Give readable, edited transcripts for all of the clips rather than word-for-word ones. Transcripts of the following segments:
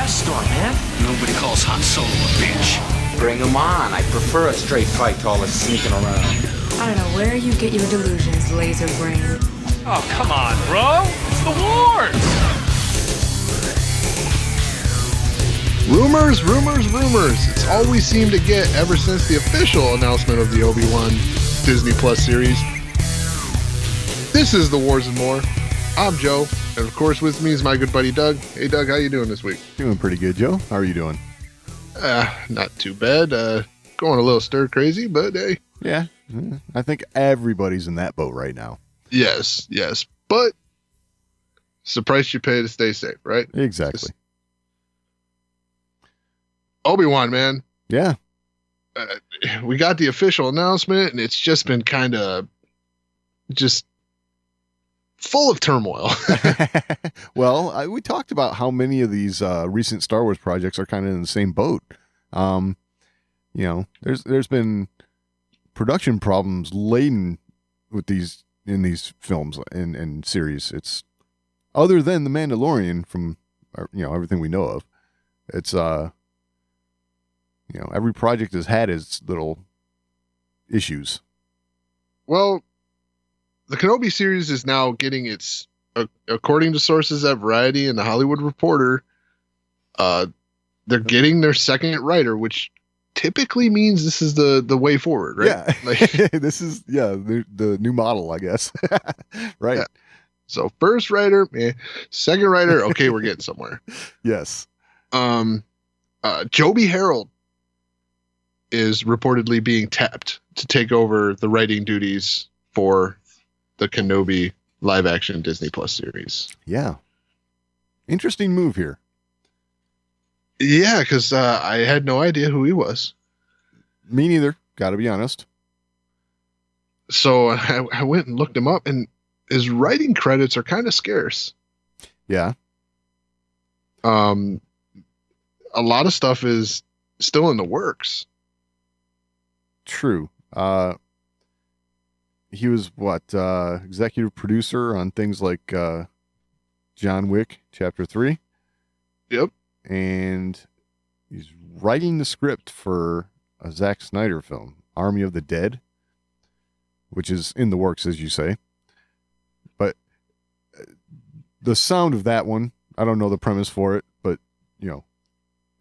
Store, man. Nobody calls Han Solo a bitch. Bring him on. I prefer a straight fight to all this sneaking around. I don't know where you get your delusions, laser brain. Oh, come on, bro. It's the wars. Rumors. It's all we seem to get ever since the official announcement of the Obi-Wan Disney Plus series. This is The Wars and More. I'm Joe, and of course with me is my good buddy Doug. Hey Doug, how you doing this week? Doing pretty good, Joe. How are you doing? Not too bad. Going a little stir crazy, but hey. Yeah, I think everybody's in that boat right now. Yes. But it's the price you pay to stay safe, right? Exactly. Obi-Wan, man. Yeah. We got the official announcement, and it's just been kind of just full of turmoil. Well, we talked about how many of these recent Star Wars projects are kind of in the same boat. There's been production problems laden with these films and series. It's other than The Mandalorian from everything we know of. It's every project has had its little issues. Well, the Kenobi series is now getting its, according to sources at Variety and the Hollywood Reporter, they're getting their second writer, which typically means this is the way forward, right? Yeah, this is the new model, I guess. Right. Yeah. So first writer, second writer, okay, we're getting somewhere. Yes. Joby Harold is reportedly being tapped to take over the writing duties for the Kenobi live-action Disney Plus series. Yeah. Interesting move here. Yeah, because I had no idea who he was. Me neither, got to be honest. So I went and looked him up, and his writing credits are kind of scarce. Yeah. A lot of stuff is still in the works. True. He was executive producer on things like John Wick Chapter 3. Yep. And he's writing the script for a Zack Snyder film, Army of the Dead, which is in the works, as you say. But the sound of that one, I don't know the premise for it, but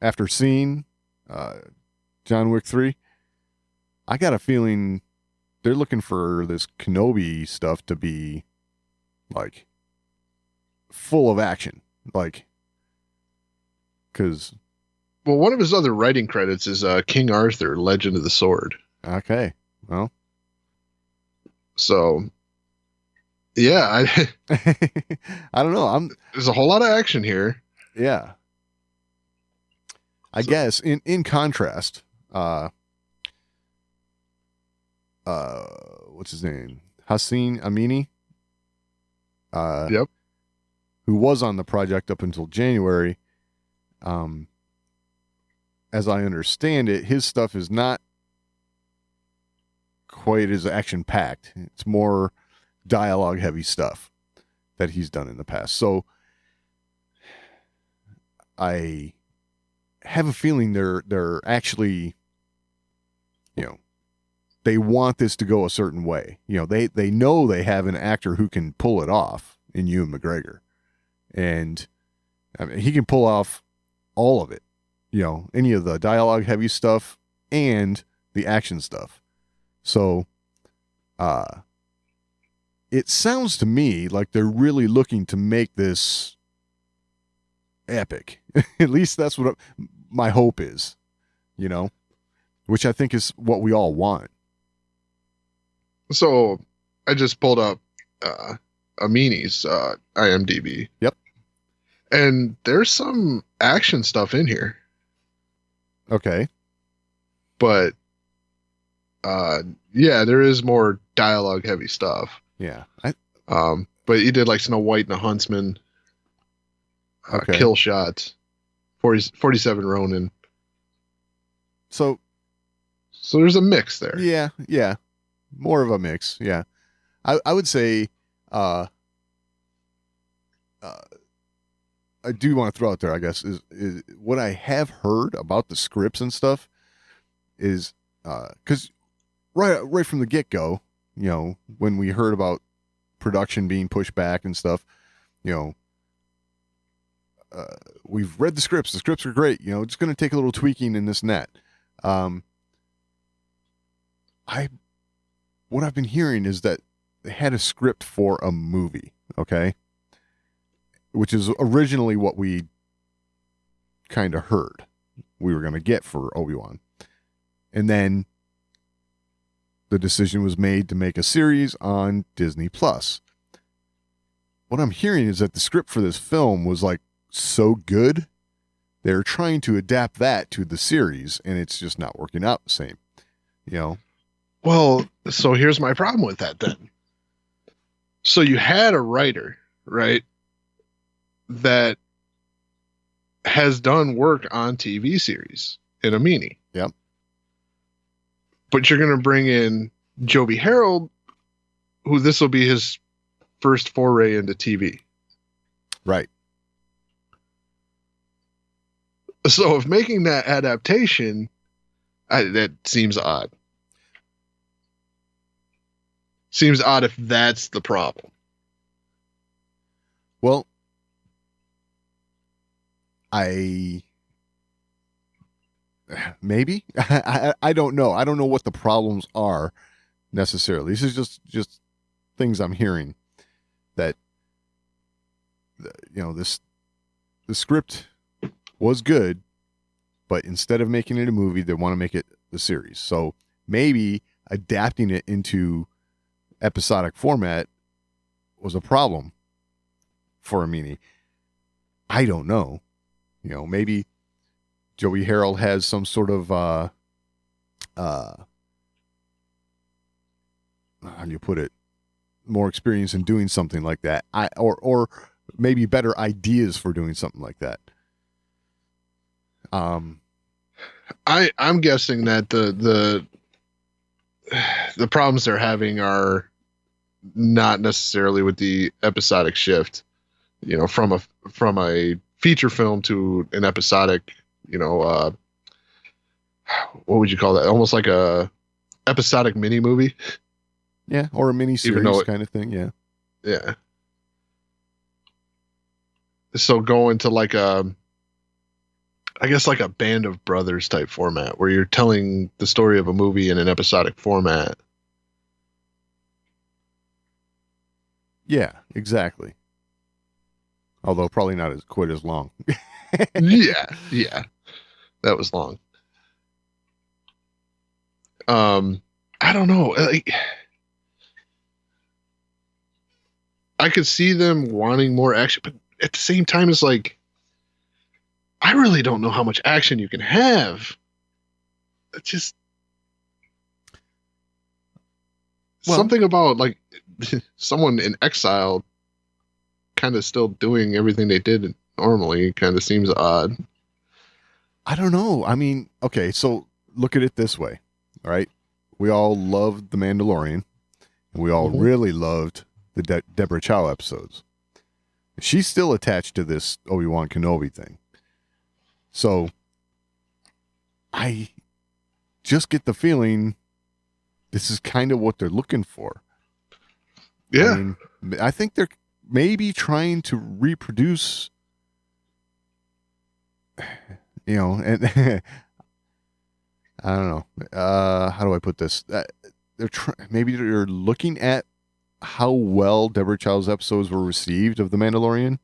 after seeing John Wick 3, I got a feeling they're looking for this Kenobi stuff to be like full of action, because one of his other writing credits is King Arthur, Legend of the Sword. Okay, well, so yeah, I don't know. There's a whole lot of action here. Yeah, I guess in contrast, what's his name? Hossein Amini. Yep. Who was on the project up until January. As I understand it, his stuff is not quite as action-packed. It's more dialogue-heavy stuff that he's done in the past. So I have a feeling they're actually, they want this to go a certain way. They know they have an actor who can pull it off in Ewan McGregor. And I mean, he can pull off all of it, any of the dialogue heavy stuff and the action stuff. So, it sounds to me like they're really looking to make this epic. At least that's what my hope is, which I think is what we all want. So I just pulled up Amini's IMDb. Yep. And there's some action stuff in here. Okay. But there is more dialogue heavy stuff. Yeah. But he did like Snow White and the Huntsman, okay. Kill Shot, 47 Ronin. So there's a mix there. Yeah. More of a mix. Yeah. I would say I do want to throw out there, I guess, is what I have heard about the scripts and stuff is because right from the get go, when we heard about production being pushed back and stuff, we've read the scripts. The scripts are great. It's going to take a little tweaking in this and that. What I've been hearing is that they had a script for a movie, okay, which is originally what we kind of heard we were going to get for Obi-Wan. And then the decision was made to make a series on Disney Plus. What I'm hearing is that the script for this film was like so good, they're trying to adapt that to the series, and it's just not working out the same. Well, so here's my problem with that then. So you had a writer, right, that has done work on TV series in a mini. Yep. But you're going to bring in Joby Harold, who this will be his first foray into TV. Right. So if making that adaptation, that seems odd. Seems odd if that's the problem. Well, maybe I don't know. I don't know what the problems are necessarily. This is just things I'm hearing that the script was good, but instead of making it a movie, they want to make it the series. So maybe adapting it into episodic format was a problem for a mini. I don't know. Maybe Joey Harold has some sort of how do you put it, more experience in doing something like that. Or maybe better ideas for doing something like that. I'm guessing that the problems they're are not necessarily with the episodic shift, from a feature film to an episodic, what would you call that? Almost like a episodic mini movie. Yeah. Or a mini series kind of thing. Yeah. Yeah. So going to like a Band of Brothers type format where you're telling the story of a movie in an episodic format. Yeah, exactly. Although probably not quite as long. Yeah. That was long. I don't know. I could see them wanting more action, but at the same time, it's like, I really don't know how much action you can have. It's just something about like someone in exile kind of still doing everything they did normally kind of seems odd. I don't know. I mean, okay, so look at it this way, all right? We all loved The Mandalorian, and we all really loved the Deborah Chow episodes. She's still attached to this Obi-Wan Kenobi thing. So I just get the feeling this is kind of what they're looking for. Yeah. I think they're maybe trying to reproduce, and I don't know. How do I put this? Maybe they're looking at how well Deborah Chow's episodes were received of The Mandalorian,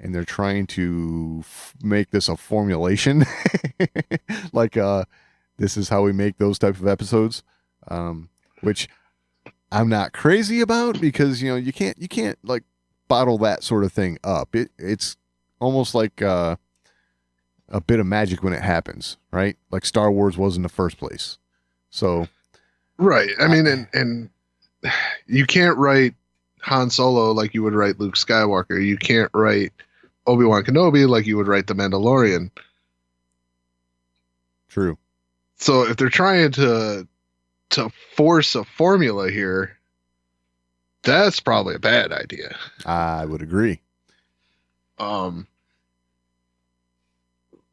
and they're trying to make this a formulation. Like, this is how we make those type of episodes, which I'm not crazy about because, you can't like bottle that sort of thing up. It's almost like a bit of magic when it happens, right? Like Star Wars was in the first place. So, right. I mean, and you can't write Han Solo like you would write Luke Skywalker. You can't write Obi-Wan Kenobi like you would write The Mandalorian. True. So if they're trying to force a formula here, that's probably a bad idea. I would agree.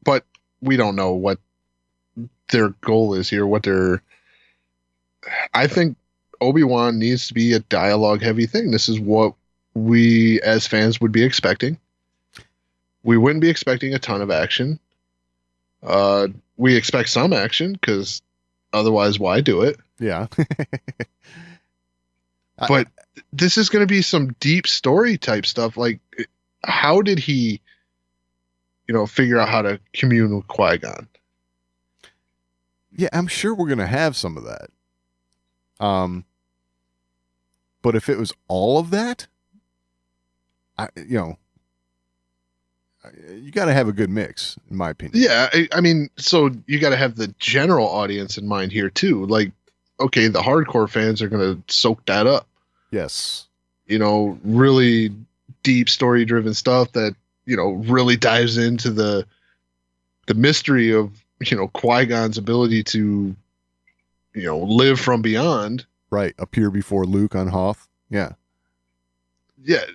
but we don't know what their goal is here. I think Obi-Wan needs to be a dialogue heavy thing. This is what we as fans would be expecting. We wouldn't be expecting a ton of action. We expect some action because otherwise, why do it? Yeah. But this is going to be some deep story type stuff. Like, how did he, figure out how to commune with Qui-Gon? Yeah, I'm sure we're going to have some of that. But if it was all of that, you got to have a good mix, in my opinion. Yeah, I mean, so you got to have the general audience in mind here too. Like, okay, the hardcore fans are going to soak that up. Yes. Really deep story-driven stuff that really dives into the mystery of Qui-Gon's ability to live from beyond. Right, appear before Luke on Hoth. Yeah. Yeah.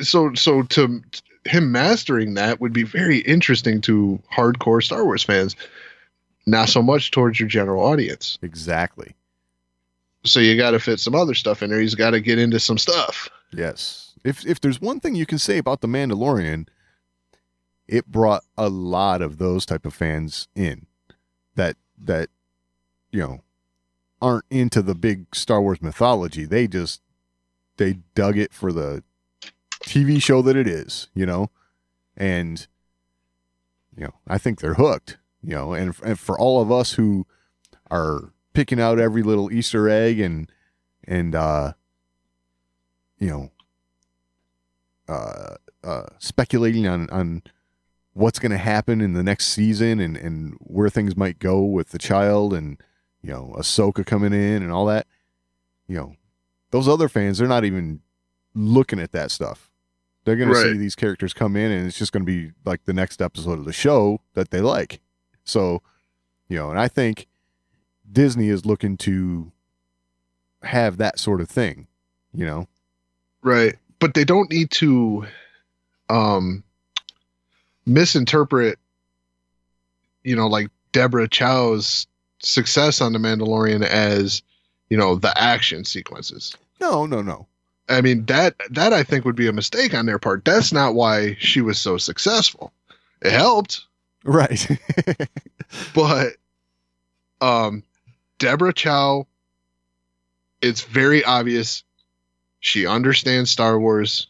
So to him mastering that would be very interesting to hardcore Star Wars fans, not so much towards your general audience. Exactly. So you got to fit some other stuff in there. He's got to get into some stuff. Yes. If there's one thing you can say about The Mandalorian, it brought a lot of those type of fans in that aren't into the big Star Wars mythology. They dug it for the TV show that it is, and I think they're hooked, and for all of us who are picking out every little Easter egg and speculating on what's going to happen in the next season and where things might go with the child and Ahsoka coming in and all that, those other fans, they're not even looking at that stuff. They're going to see these characters come in and it's just going to be like the next episode of the show that they like. So, and I think Disney is looking to have that sort of thing, Right. But they don't need to misinterpret, like Deborah Chow's success on The Mandalorian as, the action sequences. No. I mean, that I think would be a mistake on their part. That's not why she was so successful. It helped. Right. But Deborah Chow, it's very obvious she understands Star Wars,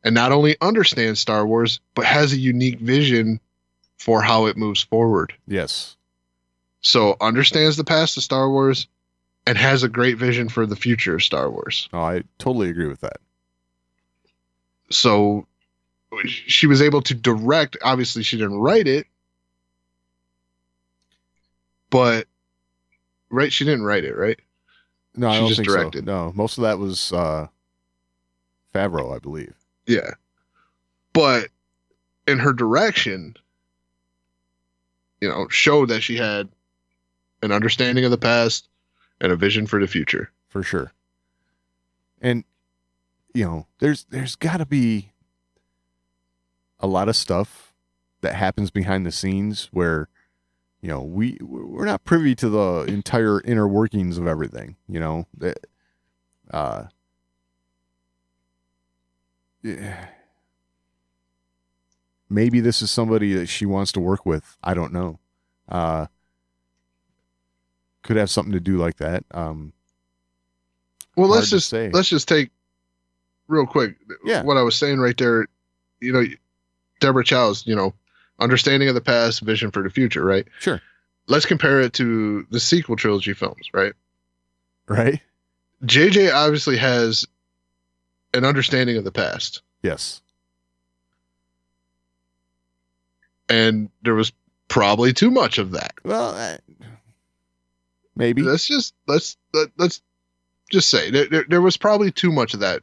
and not only understands Star Wars, but has a unique vision for how it moves forward. Yes. So understands the past of Star Wars and has a great vision for the future of Star Wars. Oh, I totally agree with that. So she was able to direct. Obviously, she didn't write it, but she didn't write it, right? No, I she don't just think directed. So. No, most of that was Favreau, I believe. Yeah. But in her direction, showed that she had an understanding of the past and a vision for the future. For sure. And, there's got to be a lot of stuff that happens behind the scenes where, we're not privy to the entire inner workings of everything, maybe this is somebody that she wants to work with. I don't know. Could have something to do like that. Well, let's just take real quick. Yeah. What I was saying right there, Deborah Chow's, understanding of the past, vision for the future, right? Sure. Let's compare it to the sequel trilogy films, right? Right. JJ obviously has an understanding of the past. Yes. And there was probably too much of that. Well, maybe. Let's just say there was probably too much of that,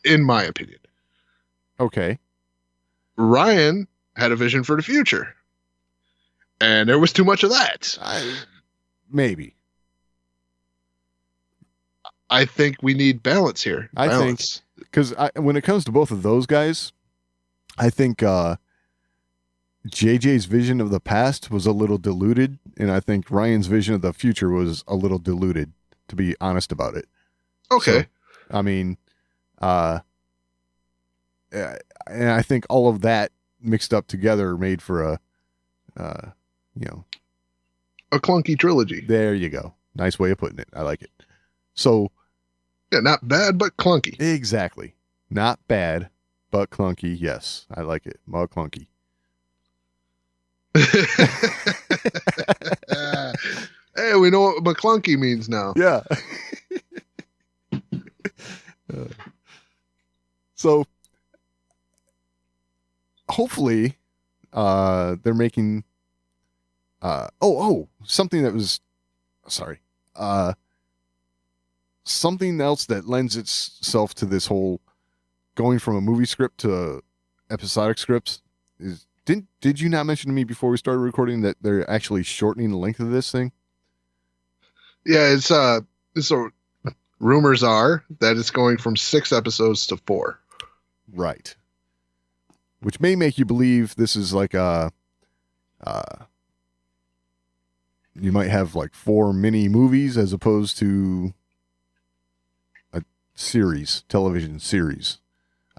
in my opinion. Okay. Ryan had a vision for the future, and there was too much of that. Maybe. I think we need balance here. I think because when it comes to both of those guys, I think JJ's vision of the past was a little diluted, and I think Ryan's vision of the future was a little diluted, to be honest about it. Okay. So, I mean, and I think all of that mixed up together made for a, you know, a clunky trilogy. there you go. Nice way of putting it. I like it. So, Yeah, not bad, but clunky. exactly. Not bad, but clunky. Yes, I like it. More clunky. Hey, we know what McClunky means now. Yeah. So hopefully they're making something that was something else that lends itself to this whole going from a movie script to episodic scripts is did you not mention to me before we started recording that they're actually shortening the length of this thing? Yeah, so rumors are that it's going from 6 episodes to 4. Right. Which may make you believe this is like you might have like 4 mini movies as opposed to a series, television series.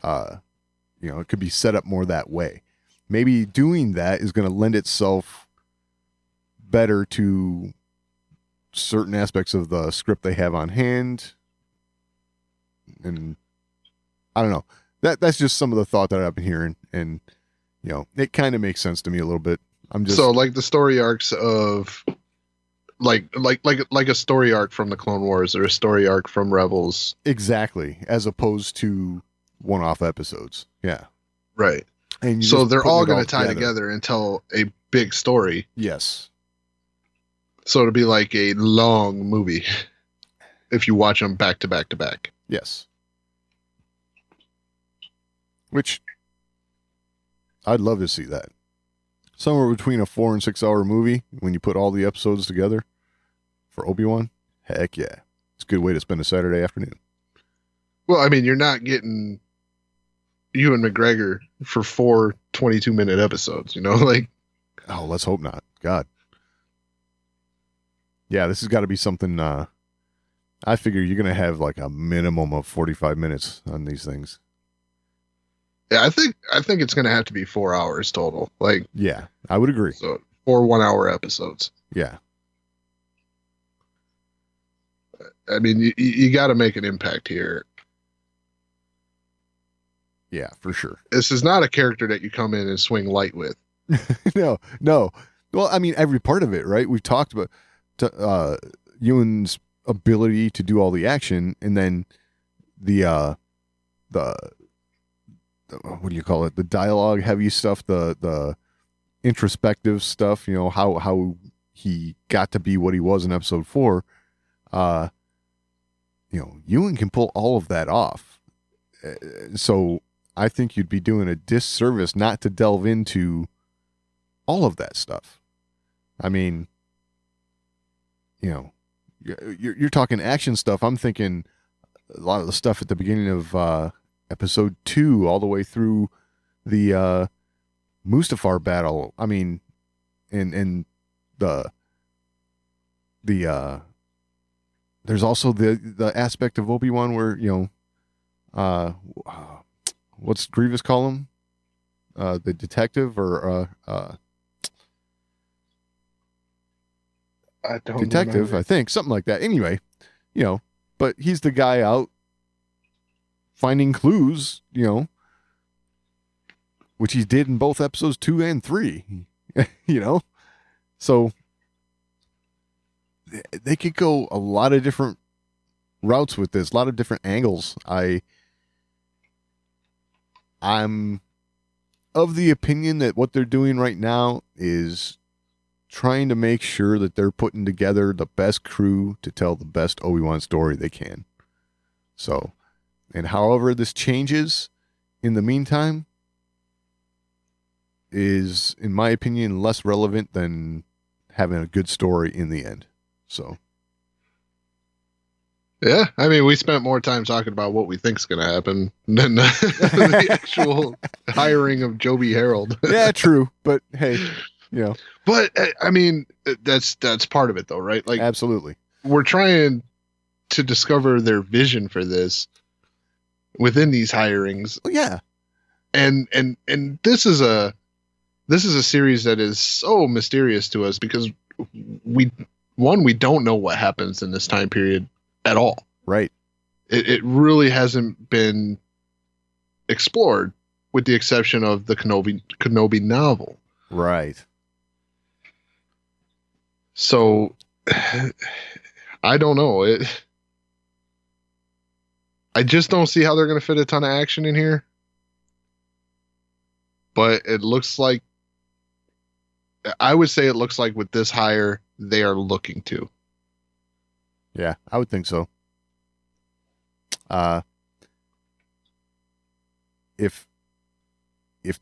It could be set up more that way. Maybe doing that is going to lend itself better to certain aspects of the script they have on hand. And I don't know. That's just some of the thought that I've been hearing, and it kind of makes sense to me a little bit. I'm just so like the story arcs of like a story arc from the Clone Wars or a story arc from Rebels. exactly, as opposed to one-off episodes. Yeah, Right. and So they're all going to tie together. together and tell a big story. Yes, So it'll be like a long movie if you watch them back to back to back. yes. Which I'd love to see that. Somewhere between a 4 and 6 hour movie when you put all the episodes together for Obi-Wan. Heck yeah. It's a good way to spend a Saturday afternoon. Well, I mean, you're not getting Ewan McGregor for 4 22-minute episodes, like. Oh, let's hope not. God. Yeah, this has got to be something. I figure you're going to have like a minimum of 45 minutes on these things. Yeah, I think it's going to have to be 4 hours total. Like, Yeah, I would agree. so 4 1-hour episodes. Yeah. I mean, you got to make an impact here. Yeah, for sure. This is not a character that you come in and swing light with. No. Well, I mean, every part of it, right? We've talked about Ewan's ability to do all the action, and then the what do you call it? The dialogue heavy stuff, the introspective stuff. How he got to be what he was in episode 4. Ewan can pull all of that off. So I think you'd be doing a disservice not to delve into all of that stuff. I mean, you're talking action stuff. I'm thinking a lot of the stuff at the beginning of episode 2 all the way through the Mustafar battle. I mean, and the there's also the aspect of Obi-Wan where, what's Grievous call him? The detective or I don't detective, remember. I think, something like that. Anyway, but he's the guy out finding clues, which he did in both episodes 2 and 3, so they could go a lot of different routes with this, a lot of different angles. I'm of the opinion that what they're doing right now is trying to make sure that they're putting together the best crew to tell the best Obi-Wan story they can. So, and however this changes in the meantime is, in my opinion, less relevant than having a good story in the end. So, Yeah, I mean, we spent more time talking about what we think's going to happen than the actual hiring of Joby Harold. Yeah, true. But hey, you know, But I mean, that's part of it, though, right? Like, absolutely. we're trying to discover their vision for this within these hirings, Well, yeah, and this is a series that is so mysterious to us because we don't know what happens in this time period at all. right. It really hasn't been explored, with the exception of the Kenobi novel. Right. So I don't know. I just don't see how they're going to fit a ton of action in here. But it looks like, I would say it looks like with this hire, they are looking to. Yeah, I would think so. If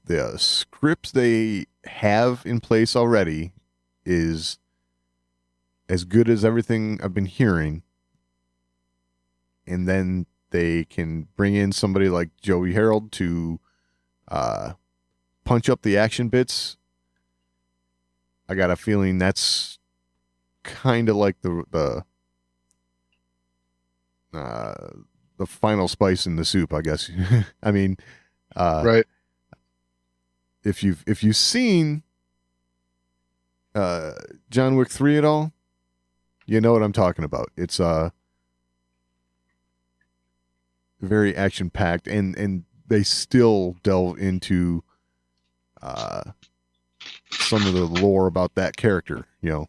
the script they have in place already is as good as everything I've been hearing, and then they can bring in somebody like Joey Harold to punch up the action bits, I got a feeling that's kind of like the final spice in the soup, I guess. I mean, Right. if you've seen John Wick 3 at all, you know what I'm talking about. It's very action packed, and they still delve into some of the lore about that character. You know,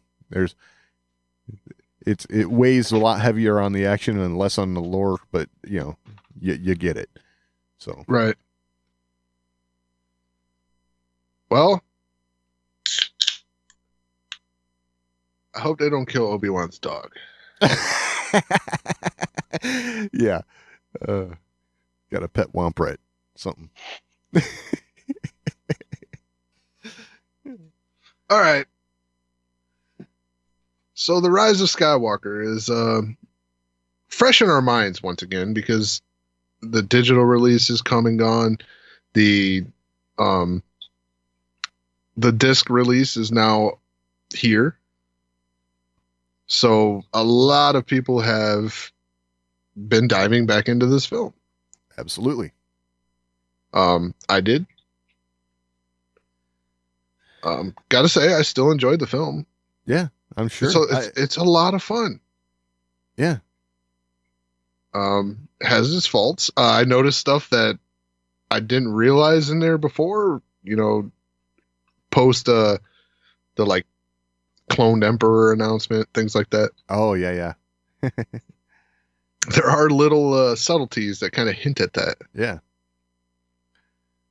it weighs a lot heavier on the action and less on the lore, but you know, you get it. So Right. Well, I hope they don't kill Obi-Wan's dog. yeah, got a pet Wompret, something. All right. So the Rise of Skywalker is fresh in our minds once again because the digital release is come and gone. The disc release is now here. So a lot of people have been diving back into this film. Absolutely. I did. Gotta say, I still enjoyed the film. Yeah, I'm sure. It's a lot of fun. Yeah. Has its faults. I noticed stuff that I didn't realize in there before. You know, post the like cloned emperor announcement, things like that. Oh yeah. There are little subtleties that kind of hint at that. Yeah.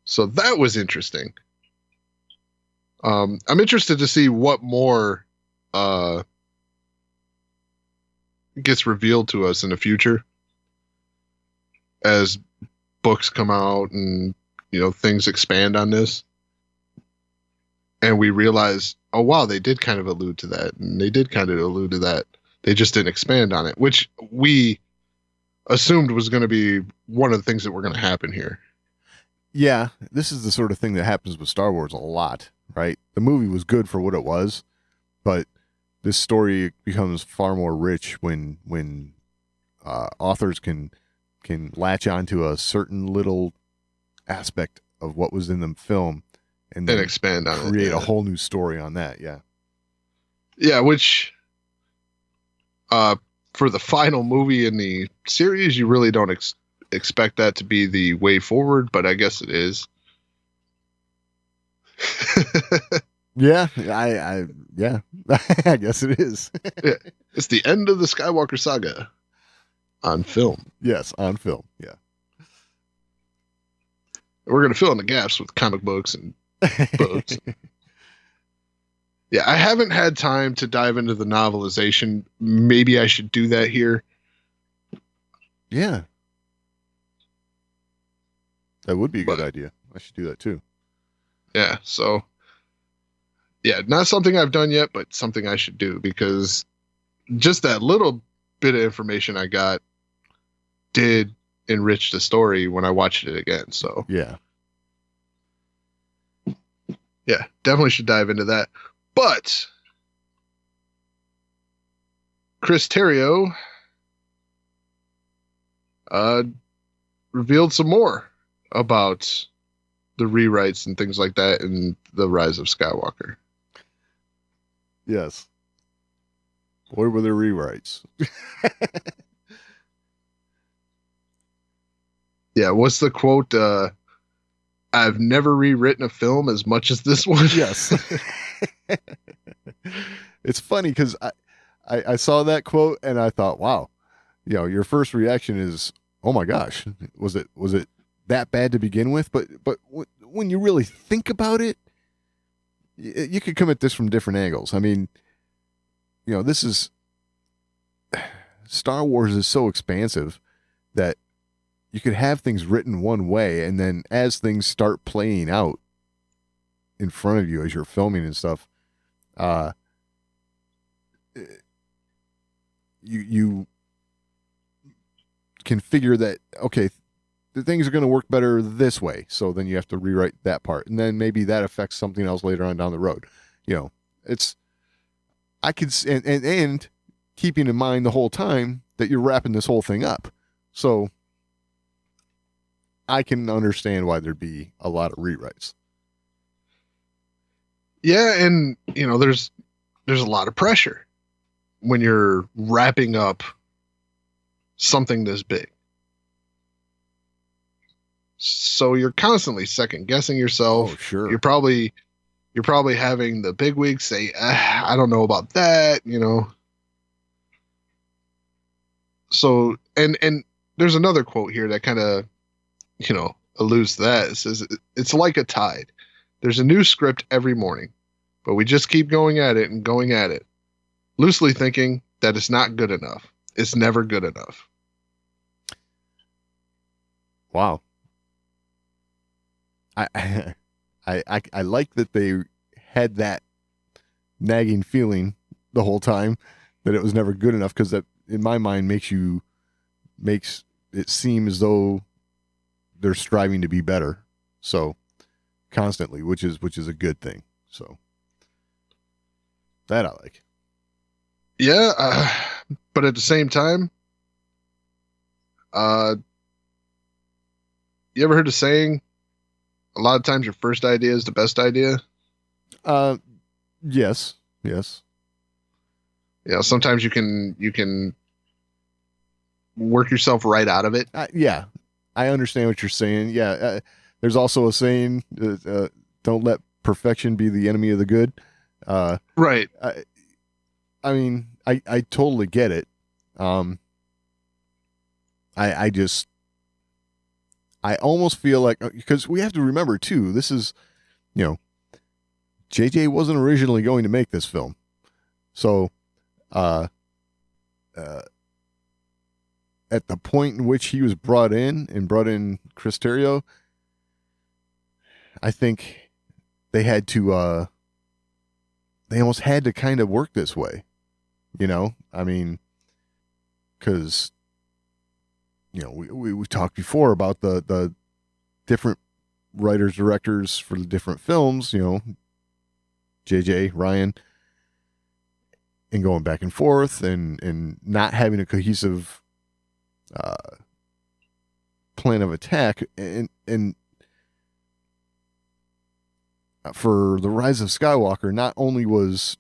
So that was interesting. I'm interested to see what more gets revealed to us in the future as books come out and, you know, things expand on this. And we realize, oh, wow, they did kind of allude to that. And they did kind of allude to that. They just didn't expand on it, which we assumed was going to be one of the things that were going to happen here. Yeah, this is the sort of thing that happens with Star Wars a lot, right? The movie was good for what it was, but this story becomes far more rich when authors can latch onto a certain little aspect of what was in the film and then expand on it. Create a whole new story on that. Yeah. Yeah, which for the final movie in the series, you really don't expect that to be the way forward, but I guess it is. Yeah, I guess it is. Yeah, it's the end of the Skywalker saga on film. Yes, on film. Yeah. We're going to fill in the gaps with comic books and books. Yeah, I haven't had time to dive into the novelization. Maybe I should do that here. Yeah. That would be a good idea. I should do that too. Yeah, so yeah, not something I've done yet, but something I should do because just that little bit of information I got did enrich the story when I watched it again. So Yeah. yeah, definitely should dive into that. But Chris Terrio revealed some more about the rewrites and things like that in the Rise of Skywalker. Yes. What were the rewrites? Yeah, what's the quote? I've never rewritten a film as much as this one. Yes. It's funny because I saw that quote and I thought, wow, your first reaction is, oh my gosh, was it that bad to begin with? But when you really think about it, you could come at this from different angles. I mean, this is Star Wars is so expansive that you could have things written one way, and then as things start playing out in front of you as you're filming and stuff, you can figure that, okay, the things are going to work better this way, so then you have to rewrite that part, and then maybe that affects something else later on down the road. And keeping in mind the whole time that you're wrapping this whole thing up, so I can understand why there'd be a lot of rewrites. Yeah, and there's a lot of pressure when you're wrapping up something this big. So you're constantly second guessing yourself. Oh, sure. You're probably having the big wigs say, I don't know about that, So and there's another quote here that kind of alludes to that. It says, it's like a tide. There's a new script every morning, but we just keep going at it and going at it, loosely thinking that it's not good enough. It's never good enough. Wow. I like that they had that nagging feeling the whole time that it was never good enough, because that, in my mind, makes it seem as though they're striving to be better. So constantly, which is a good thing. So that I like. Yeah, but at the same time, you ever heard the saying, a lot of times your first idea is the best idea? Yes. Yeah, sometimes you can work yourself right out of it. Yeah, I understand what you're saying. Yeah, there's also a saying, don't let perfection be the enemy of the good. Right. I mean, I totally get it. I almost feel like, because we have to remember too, this is, JJ wasn't originally going to make this film. So, at the point in which he was brought in Chris Terrio, I think they had to, they almost had to kind of work this way, I mean, because, we talked before about the different writers, directors for the different films, JJ, Ryan, and going back and forth and not having a cohesive plan of attack. And for the Rise of Skywalker, not only was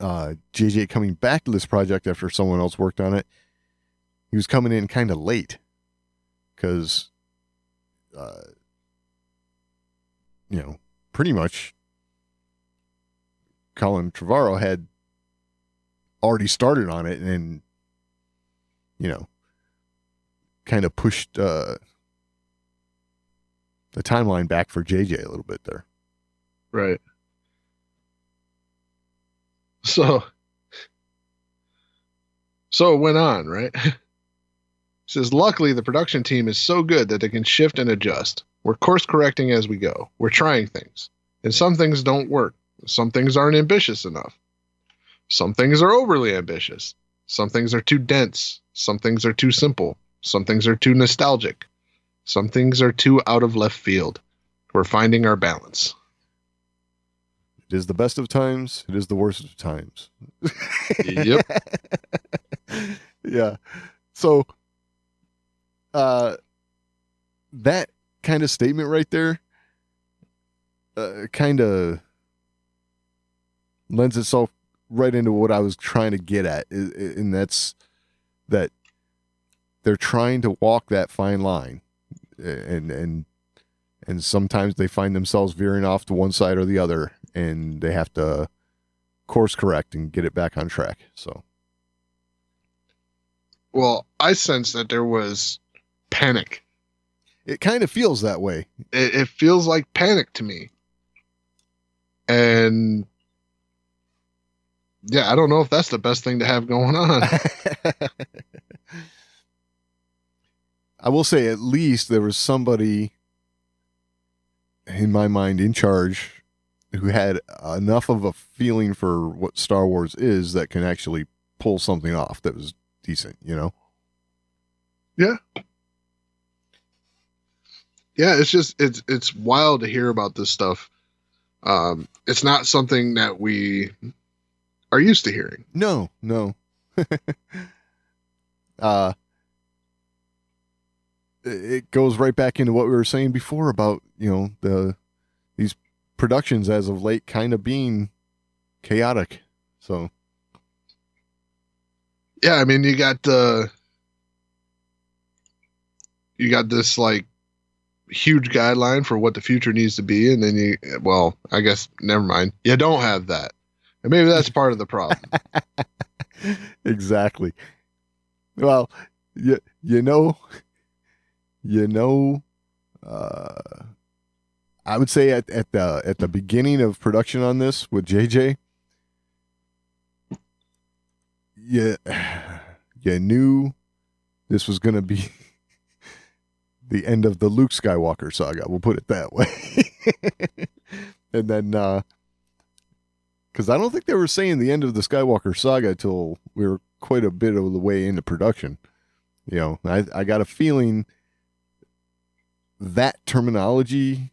JJ coming back to this project after someone else worked on it, he was coming in kind of late because, pretty much Colin Trevorrow had already started on it and, kind of pushed the timeline back for JJ a little bit there. Right. So it went on, right? It says, luckily, the production team is so good that they can shift and adjust. We're course correcting as we go. We're trying things. And some things don't work. Some things aren't ambitious enough. Some things are overly ambitious. Some things are too dense. Some things are too simple. Some things are too nostalgic. Some things are too out of left field. We're finding our balance. It is the best of times. It is the worst of times. Yep. Yeah. So, that kind of statement right there, kind of lends itself right into what I was trying to get at, and that's that they're trying to walk that fine line, and sometimes they find themselves veering off to one side or the other, and they have to course correct and get it back on track. So, well, I sense that there was panic. it kind of feels that way. It feels like panic to me. And yeah, I don't know if that's the best thing to have going on. I will say at least there was somebody in my mind in charge who had enough of a feeling for what Star Wars is that can actually pull something off that was decent, you know? Yeah. Yeah, it's just it's wild to hear about this stuff. It's not something that we are used to hearing. No. It goes right back into what we were saying before about, these productions as of late kind of being chaotic. So, yeah, I mean, you got this like huge guideline for what the future needs to be, and then I guess never mind. You don't have that, and maybe that's part of the problem. Exactly. Well, you know, I would say at the beginning of production on this with JJ, you knew this was going to be the end of the Luke Skywalker saga. We'll put it that way. And then, because I don't think they were saying the end of the Skywalker saga till we were quite a bit of the way into production. I got a feeling that terminology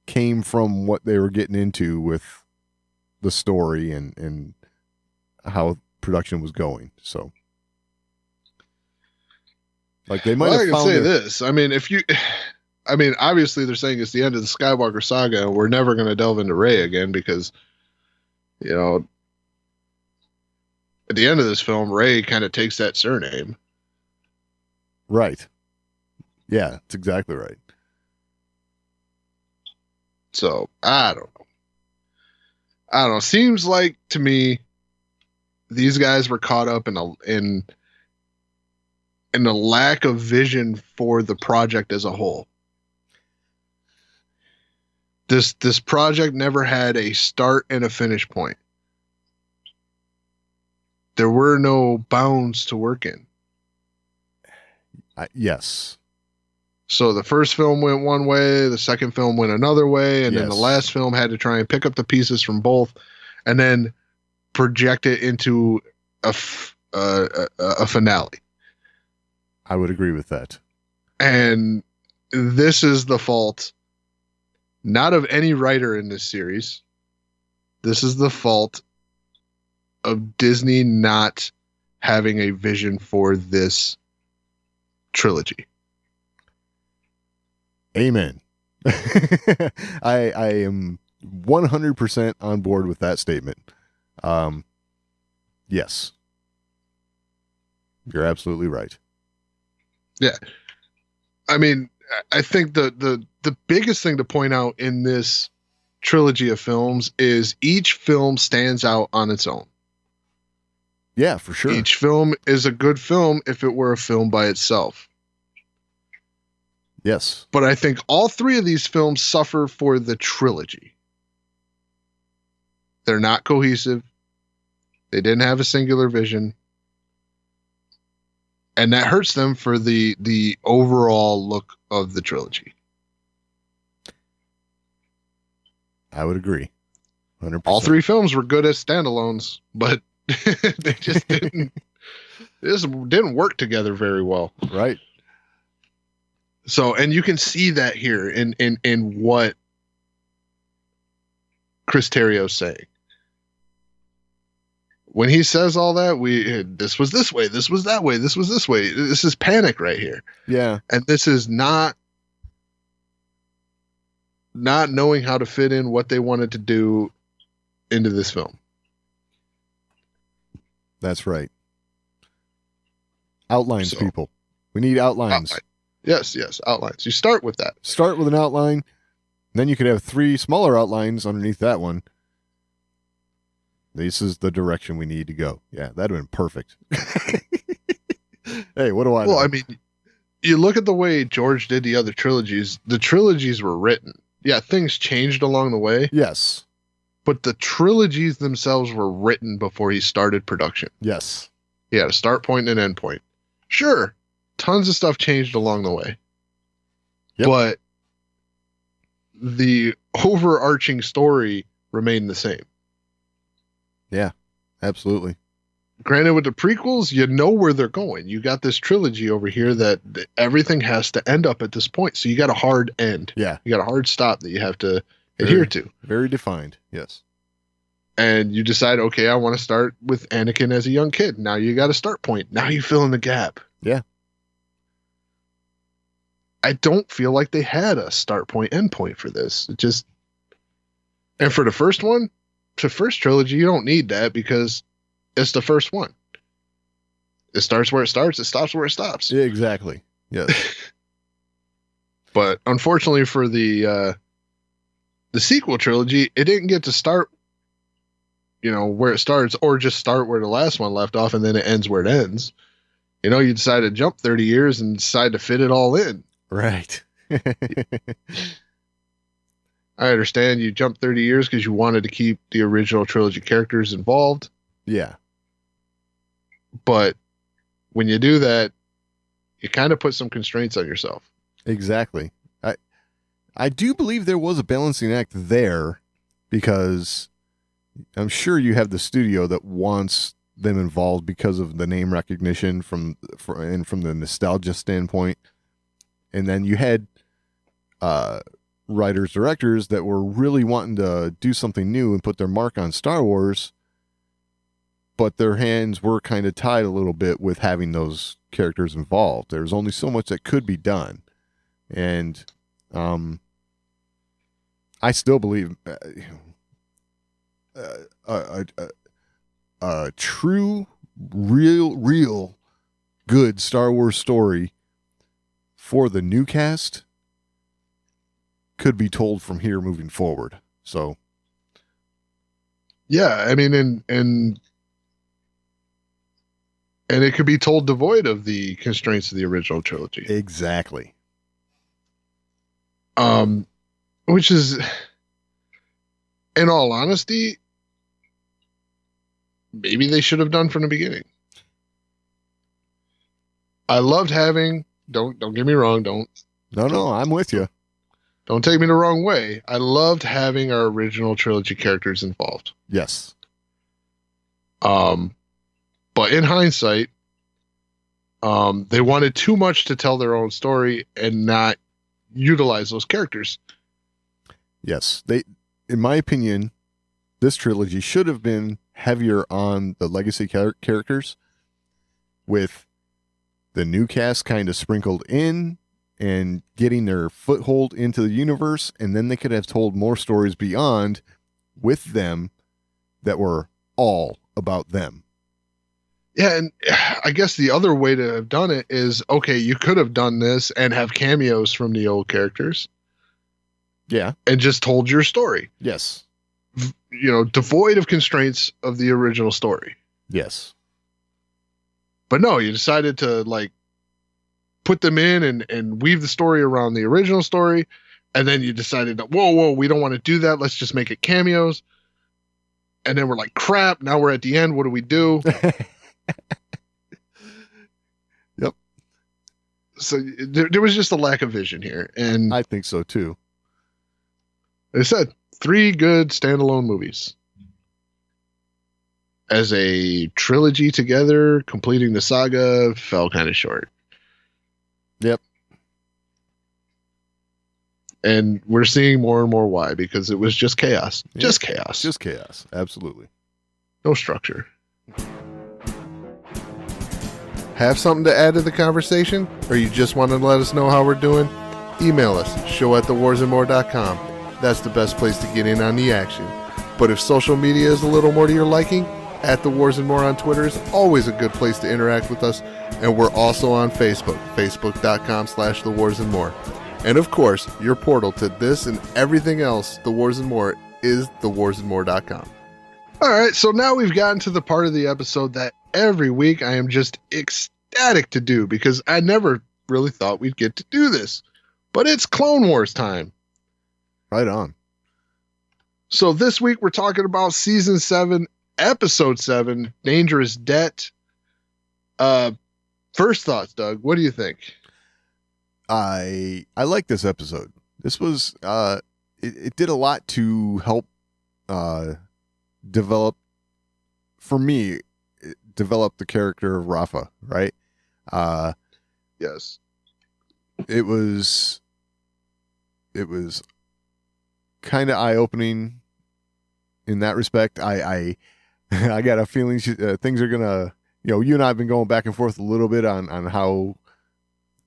came from what they were getting into with the story and how production was going. So, like, they might have I can found say this. I mean, obviously they're saying it's the end of the Skywalker saga, and we're never going to delve into Rey again because, at the end of this film, Rey kind of takes that surname. Right. Yeah, that's exactly right. So I don't know. Seems like to me these guys were caught up in a lack of vision for the project as a whole. This project never had a start and a finish point. There were no bounds to work in. Yes. So the first film went one way, the second film went another way, and then the last film had to try and pick up the pieces from both and then project it into a finale. I would agree with that. And this is the fault not of any writer in this series. This is the fault of Disney not having a vision for this trilogy. Amen. I am 100% on board with that statement. Yes. You're absolutely right. Yeah. I mean, I think the biggest thing to point out in this trilogy of films is each film stands out on its own. Yeah, for sure. Each film is a good film if it were a film by itself. Yes. But I think all three of these films suffer for the trilogy. They're not cohesive. They didn't have a singular vision. And that hurts them for the overall look of the trilogy. I would agree. 100%. All three films were good as standalones, but they just didn't This didn't work together very well. Right. So, and you can see that here in what Chris Terrio's saying. When he says all that, this was this way, this was that way, this was this way. This is panic right here. Yeah. And this is not knowing how to fit in what they wanted to do into this film. That's right. Outlines, So, people. We need outlines. Yes, outlines. You start with that. Start with an outline, then you could have 3 smaller outlines underneath that one. This is the direction we need to go. Yeah, that'd have been perfect. Hey, what do I know? Well, I mean, you look at the way George did the other trilogies. The trilogies were written. Yeah, things changed along the way, Yes. but the trilogies themselves were written before he started production. Yes. He had a start point and an end point. Sure, tons of stuff changed along the way. Yep. But the overarching story remained the same. Yeah, absolutely. Granted, with the prequels, you know where they're going. You got this trilogy over here that everything has to end up at this point. So you got a hard end. Yeah. You got a hard stop that you have to adhere to. Very defined. Yes. And you decide, okay, I want to start with Anakin as a young kid. Now you got a start point. Now you fill in the gap. Yeah. I don't feel like they had a start point, end point for this. It just, and for the first one, the first trilogy, you don't need that because it's the first one. It starts where it starts. It stops where it stops. Yeah, exactly. Yes. But unfortunately for the sequel trilogy, it didn't get to start, where it starts, or just start where the last one left off, and then it ends where it ends. You decide to jump 30 years and decide to fit it all in. Right. I understand you jumped 30 years because you wanted to keep the original trilogy characters involved. Yeah. But when you do that, you kind of put some constraints on yourself. Exactly. I do believe there was a balancing act there, because I'm sure you have the studio that wants them involved because of the name recognition and from the nostalgia standpoint. And then you had writers, directors that were really wanting to do something new and put their mark on Star Wars, but their hands were kind of tied a little bit with having those characters involved. There was only so much that could be done. And I still believe a true, real good Star Wars story for the new cast could be told from here moving forward. So, yeah, I mean, and it could be told devoid of the constraints of the original trilogy. exactly. Which is, in all honesty, maybe they should have done from the beginning. I loved having, don't get me wrong, No, I'm with you. don't take me the wrong way. I loved having our original trilogy characters involved. Yes. But in hindsight, they wanted too much to tell their own story and not utilize those characters. Yes. In my opinion, this trilogy should have been heavier on the legacy characters, with the new cast kind of sprinkled in and getting their foothold into the universe, and then they could have told more stories beyond with them that were all about them. Yeah, and I guess the other way to have done it is, okay, you could have done this and have cameos from the old characters Yeah. and just told your story, Yes. devoid of constraints of the original story. Yes. But no, you decided to put them in and weave the story around the original story. And then you decided that, whoa, we don't want to do that. Let's just make it cameos. And then we're like, crap, now we're at the end. What do we do? Yep. So there was just a lack of vision here. And I think so too. like I said, 3 good standalone movies. as a trilogy together, completing the saga fell kind of short. Yep. And we're seeing more and more why, because it was just chaos. Yeah. Just chaos. Just chaos. Absolutely. No structure. Have something to add to the conversation? Or you just want to let us know how we're doing? Email us, show@thewarsandmore.com. That's the best place to get in on the action. But if social media is a little more to your liking, @TheWarsAndMore on Twitter is always a good place to interact with us. And we're also on Facebook, facebook.com/TheWarsAndMore. And of course, your portal to this and everything else, The Wars and More, is thewarsandmore.com. All right, so now we've gotten to the part of the episode that every week I am just ecstatic to do, because I never really thought we'd get to do this. But it's Clone Wars time. Right on. So this week we're talking about Season 7, Episode 7, Dangerous Debt. First thoughts, Doug. What do you think? I like this episode. This was it did a lot to help develop the character of Rafa, right? Yes. It was kind of eye-opening in that respect. I got a feeling things are gonna, you and I have been going back and forth a little bit on how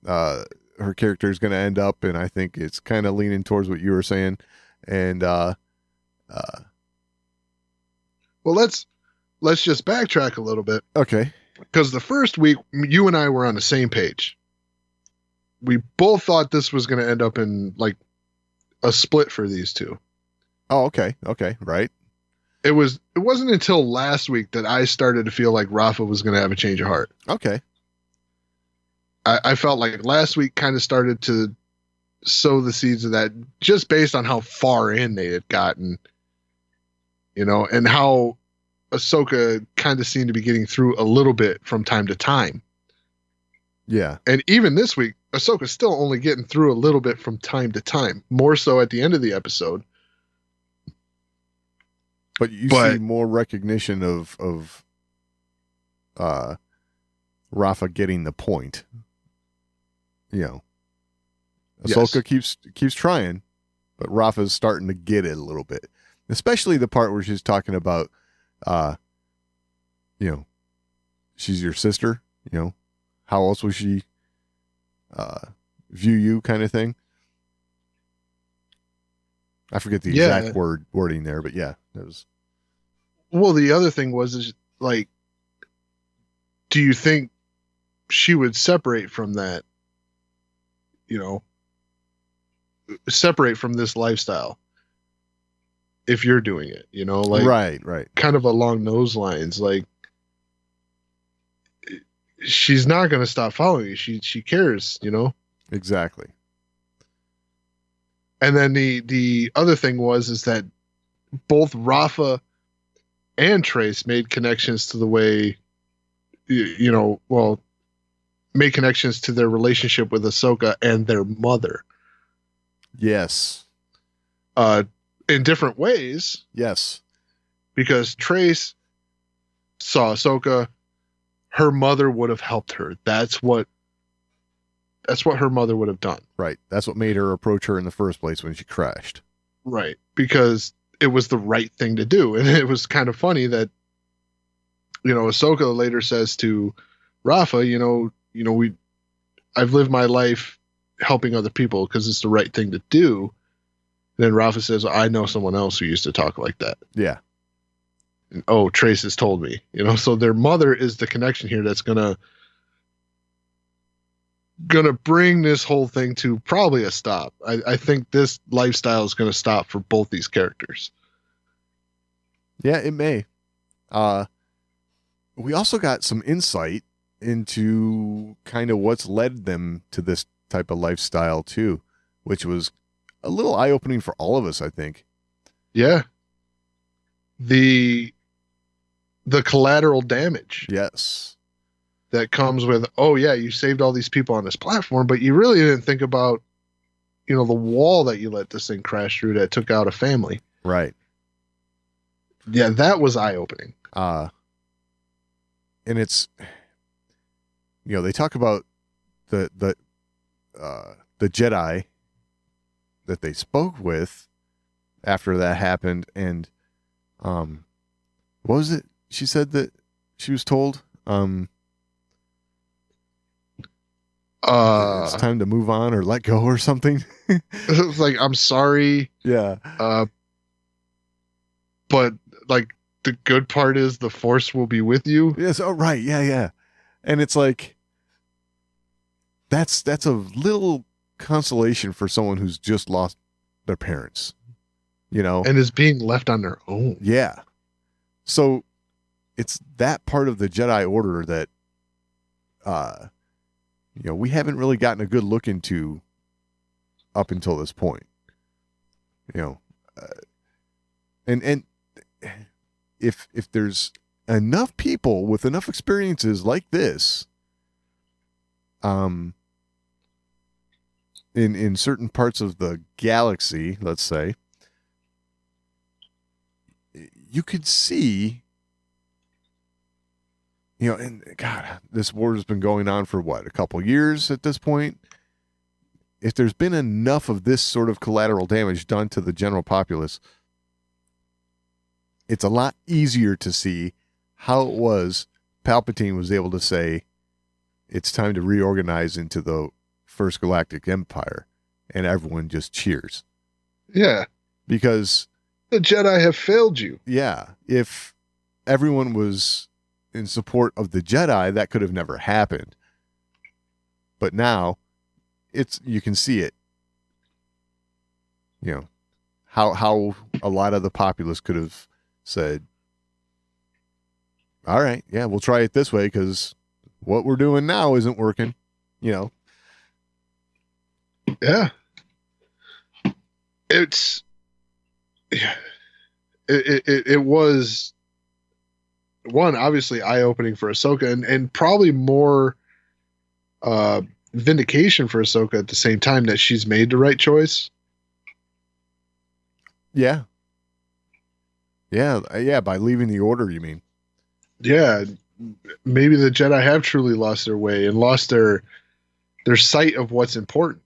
her character is going to end up, and I think it's kind of leaning towards what you were saying. And well, let's just backtrack a little bit. Okay. Because the first week, you and I were on the same page. We both thought this was going to end up in like a split for these two. Oh, okay. Okay. Right. It wasn't until last week that I started to feel like Rafa was going to have a change of heart. Okay. I felt like last week kind of started to sow the seeds of that, just based on how far in they had gotten, and how Ahsoka kind of seemed to be getting through a little bit from time to time. Yeah. And even this week, Ahsoka's still only getting through a little bit from time to time, more so at the end of the episode. But you see more recognition of Rafa getting the point. Ahsoka keeps trying, but Rafa's starting to get it a little bit. Especially the part where she's talking about, she's your sister. How else would she view you, kind of thing. I forget the exact wording there, but yeah, that was. Well, the other thing is like, do you think she would separate from that? Separate from this lifestyle if you're doing it, like right, kind of along those lines. Like, she's not going to stop following you. She cares, Exactly. And then the other thing is that both Rafa and Trace made connections to the way, made connections to their relationship with Ahsoka and their mother. Yes. In different ways. Yes. Because Trace saw Ahsoka, her mother would have helped her. That's what her mother would have done. Right. That's what made her approach her in the first place when she crashed. Right. Because it was the right thing to do. And it was kind of funny that, Ahsoka later says to Rafa, I've lived my life helping other people because it's the right thing to do. And then Rafa says, I know someone else who used to talk like that. Yeah. And, Trace has told me, so their mother is the connection here that's gonna bring this whole thing to probably a stop. I think this lifestyle is gonna stop for both these characters. Yeah, it may. We also got some insight into kind of what's led them to this type of lifestyle too, which was a little eye-opening for all of us, I think. Yeah. The collateral damage. Yes. That comes with, you saved all these people on this platform, but you really didn't think about, the wall that you let this thing crash through that took out a family. Right. Yeah, that was eye-opening. it's, they talk about the Jedi that they spoke with after that happened, and what was it she said that she was told? It's time to move on or let go or something. It was like, I'm sorry. Yeah. But like the good part is the Force will be with you. Yes. Oh, right. Yeah. Yeah. And it's like, that's a little consolation for someone who's just lost their parents, and is being left on their own. Yeah. So it's that part of the Jedi Order that, we haven't really gotten a good look into up until this point, and if there's enough people with enough experiences like this, in certain parts of the galaxy, let's say, you could see, and God, this war has been going on for what, a couple years at this point. If there's been enough of this sort of collateral damage done to the general populace, it's a lot easier to see how it was Palpatine was able to say, it's time to reorganize into the First Galactic Empire, and everyone just cheers. Yeah. Because the Jedi have failed you. Yeah. If everyone was in support of the Jedi, that could have never happened. But now you can see it. How a lot of the populace could have said, all right, yeah, we'll try it this way because what we're doing now isn't working, Yeah. It was one, obviously eye-opening for Ahsoka, and probably more vindication for Ahsoka at the same time that she's made the right choice. Yeah. By leaving the Order, you mean? Yeah, maybe the Jedi have truly lost their way and lost their sight of what's important.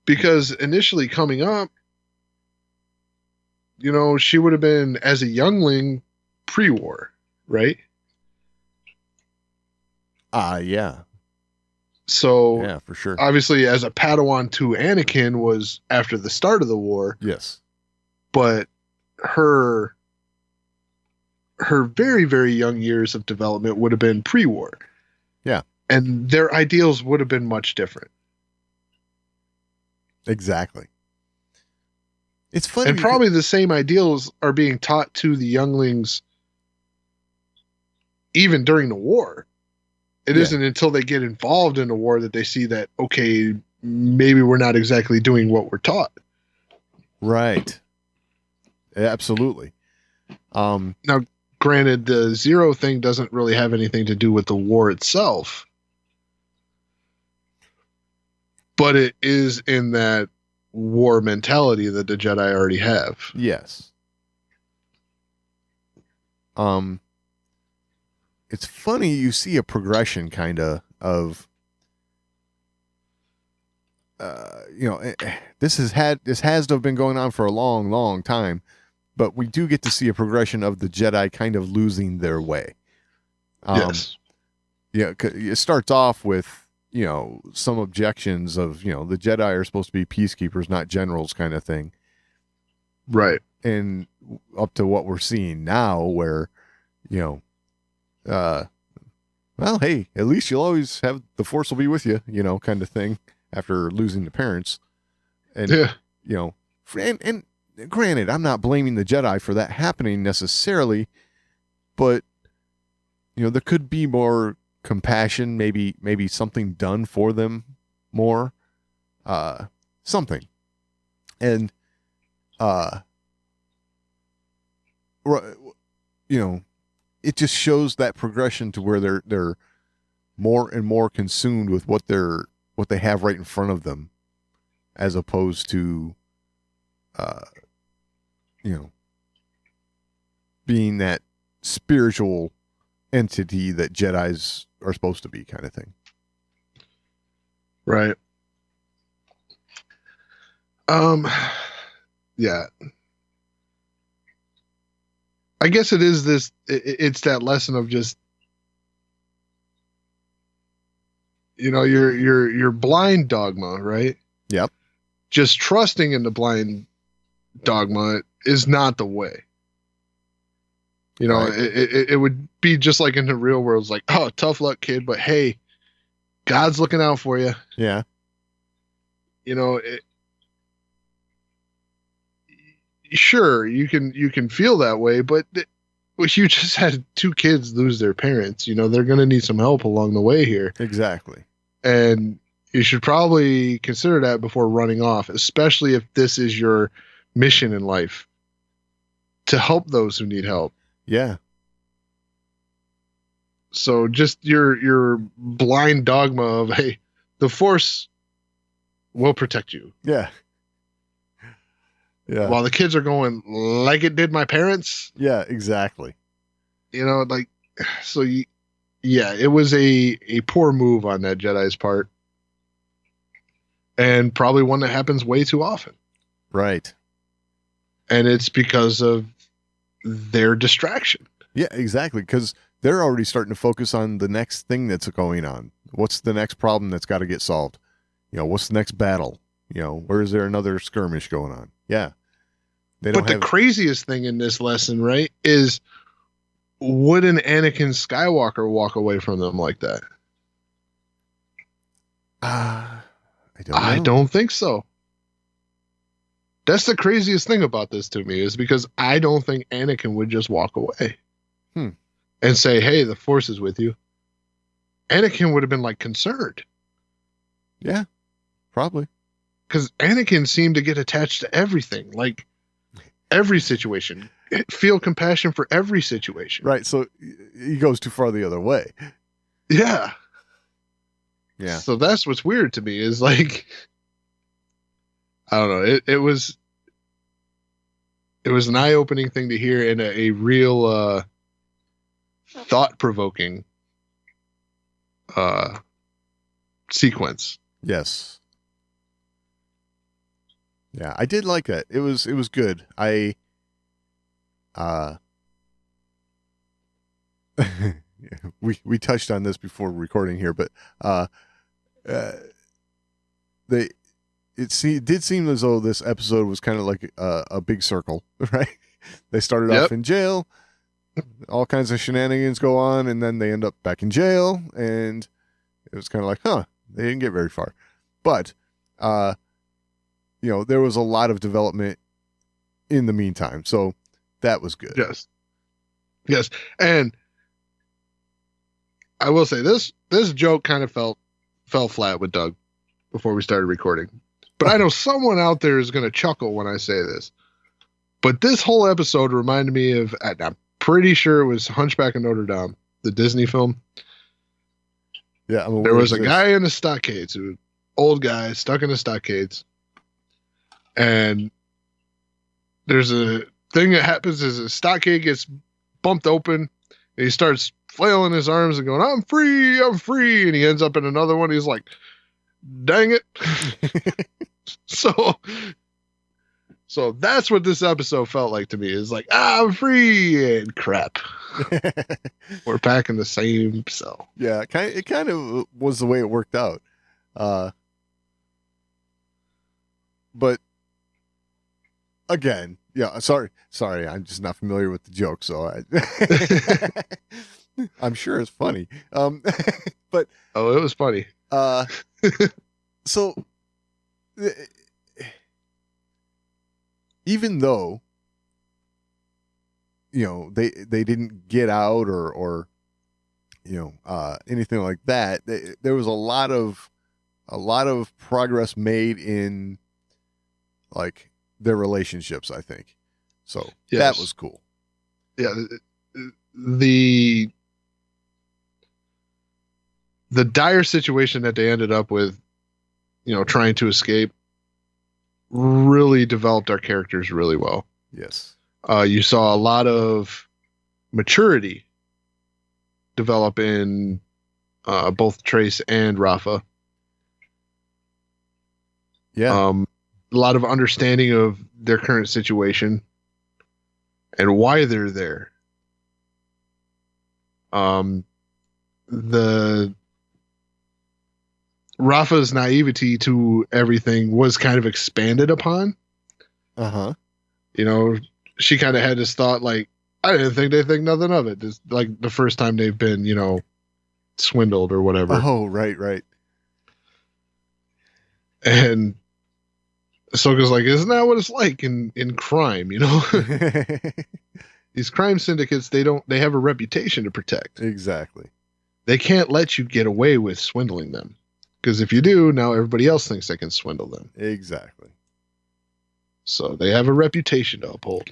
Because initially coming up, she would have been, as a youngling, pre-war, right? Yeah. So, yeah, for sure. Obviously, as a Padawan to Anakin was after the start of the war. Yes. But her very, very young years of development would have been pre-war. Yeah. And their ideals would have been much different. Exactly. It's funny. And probably the same ideals are being taught to the younglings even during the war. It isn't until they get involved in the war that they see that, okay, maybe we're not exactly doing what we're taught. Right. Absolutely. Now, granted, the Zero thing doesn't really have anything to do with the war itself, but it is in that war mentality that the Jedi already have. Yes. It's funny, you see a progression kind of this has to have been going on for a long, long time, but we do get to see a progression of the Jedi kind of losing their way. Yes. Yeah, it starts off with, some objections of, the Jedi are supposed to be peacekeepers, not generals kind of thing. Right. And up to what we're seeing now where, well, hey, at least you'll always have the Force will be with you, kind of thing after losing the parents. And, and granted, I'm not blaming the Jedi for that happening necessarily, but, there could be more compassion, maybe something done for them more, something. And, it just shows that progression to where they're more and more consumed with what they have right in front of them, as opposed to, being that spiritual entity that Jedis are supposed to be, kind of thing. Right. Yeah. I guess it is this. It's that lesson of just, your blind dogma, right? Yep. Just trusting in the blind dogma is not the way. Right. It would be just like in the real world. It's like, oh, tough luck, kid, but hey, God's looking out for you. Yeah. Sure, you can feel that way, but you just had two kids lose their parents. They're going to need some help along the way here. Exactly. And you should probably consider that before running off, especially if this is your mission in life, to help those who need help. Yeah. So just your blind dogma of, hey, the Force will protect you. Yeah. Yeah. While the kids are going, like it did my parents. Yeah, exactly. It was a poor move on that Jedi's part. And probably one that happens way too often. Right. And it's because of their distraction. Yeah, exactly. Because they're already starting to focus on the next thing that's going on. What's the next problem that's got to get solved? What's the next battle? Where is there another skirmish going on? Yeah. But the craziest thing in this lesson, right, is would an Anakin Skywalker walk away from them like that? I don't know. I don't think so. That's the craziest thing about this to me, is because I don't think Anakin would just walk away and say, hey, the Force is with you. Anakin would have been concerned. Yeah, probably. Because Anakin seemed to get attached to everything, every situation, feel compassion for every situation. Right. So he goes too far the other way. Yeah. Yeah. So that's what's weird to me is I don't know. It was an eye-opening thing to hear, and a real thought-provoking sequence. Yes. Yeah, I did like that. It was good. We touched on this before recording here, but it did seem as though this episode was kind of like a big circle, right? They started off in jail, all kinds of shenanigans go on, and then they end up back in jail, and it was kind of like, they didn't get very far. But there was a lot of development in the meantime, so that was good. Yes, and I will say this joke kind of fell flat with Doug before we started recording. But I know someone out there is going to chuckle when I say this. But this whole episode reminded me of, I'm pretty sure it was Hunchback of Notre Dame, the Disney film. Yeah, there was a guy in the stockades, old guy stuck in the stockades. And there's a thing that happens is a stockade gets bumped open, and he starts flailing his arms and going, I'm free, I'm free. And he ends up in another one. He's like, dang it. So that's what this episode felt like to me. It's like, I'm free, and crap. We're back in the same cell. Yeah, it kind of was the way it worked out. But again, yeah, sorry, I'm just not familiar with the joke, so I'm sure it's funny. But it was funny. So even though they didn't get out or anything like that, there was a lot of progress made in their relationships, I think. So that was cool. Yeah, the dire situation that they ended up with, trying to escape, really developed our characters really well. Yes. You saw a lot of maturity develop in both Trace and Rafa. Yeah. A lot of understanding of their current situation and why they're there. The Rafa's naivety to everything was kind of expanded upon. Uh-huh. You know, she kind of had this thought like, I didn't think they think nothing of it. It's like the first time they've been, swindled or whatever. Oh, right. And Ahsoka's like, isn't that what it's like in crime, These crime syndicates, they have a reputation to protect. Exactly. They can't let you get away with swindling them. Because if you do, now everybody else thinks they can swindle them. Exactly. So they have a reputation to uphold.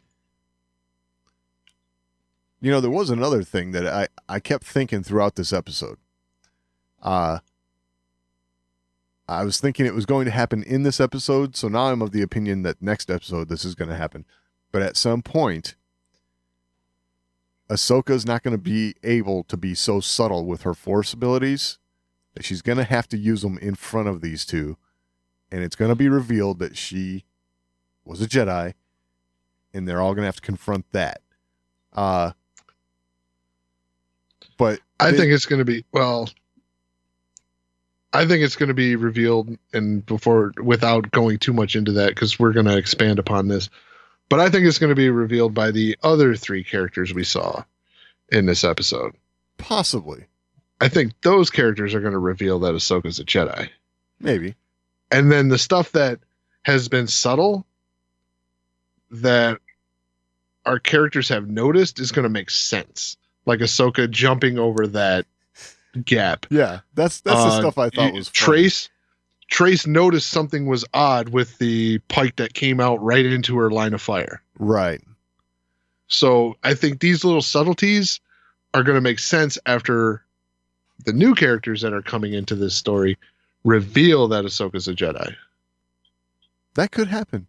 There was another thing that I kept thinking throughout this episode. I was thinking it was going to happen in this episode, so now I'm of the opinion that next episode this is going to happen. But at some point, Ahsoka's not going to be able to be so subtle with her Force abilities that she's going to have to use them in front of these two. And it's going to be revealed that she was a Jedi, and they're all going to have to confront that. But I think it's going to be, I think it's going to be revealed without going too much into that, because we're going to expand upon this. But I think it's going to be revealed by the other three characters we saw in this episode. Possibly. I think those characters are going to reveal that Ahsoka's a Jedi. Maybe. And then the stuff that has been subtle that our characters have noticed is going to make sense. Like Ahsoka jumping over that gap. Yeah, that's the stuff I thought was funny. Trace noticed something was odd with the pike that came out right into her line of fire. Right. So I think these little subtleties are going to make sense after the new characters that are coming into this story reveal that Ahsoka's a Jedi. That could happen.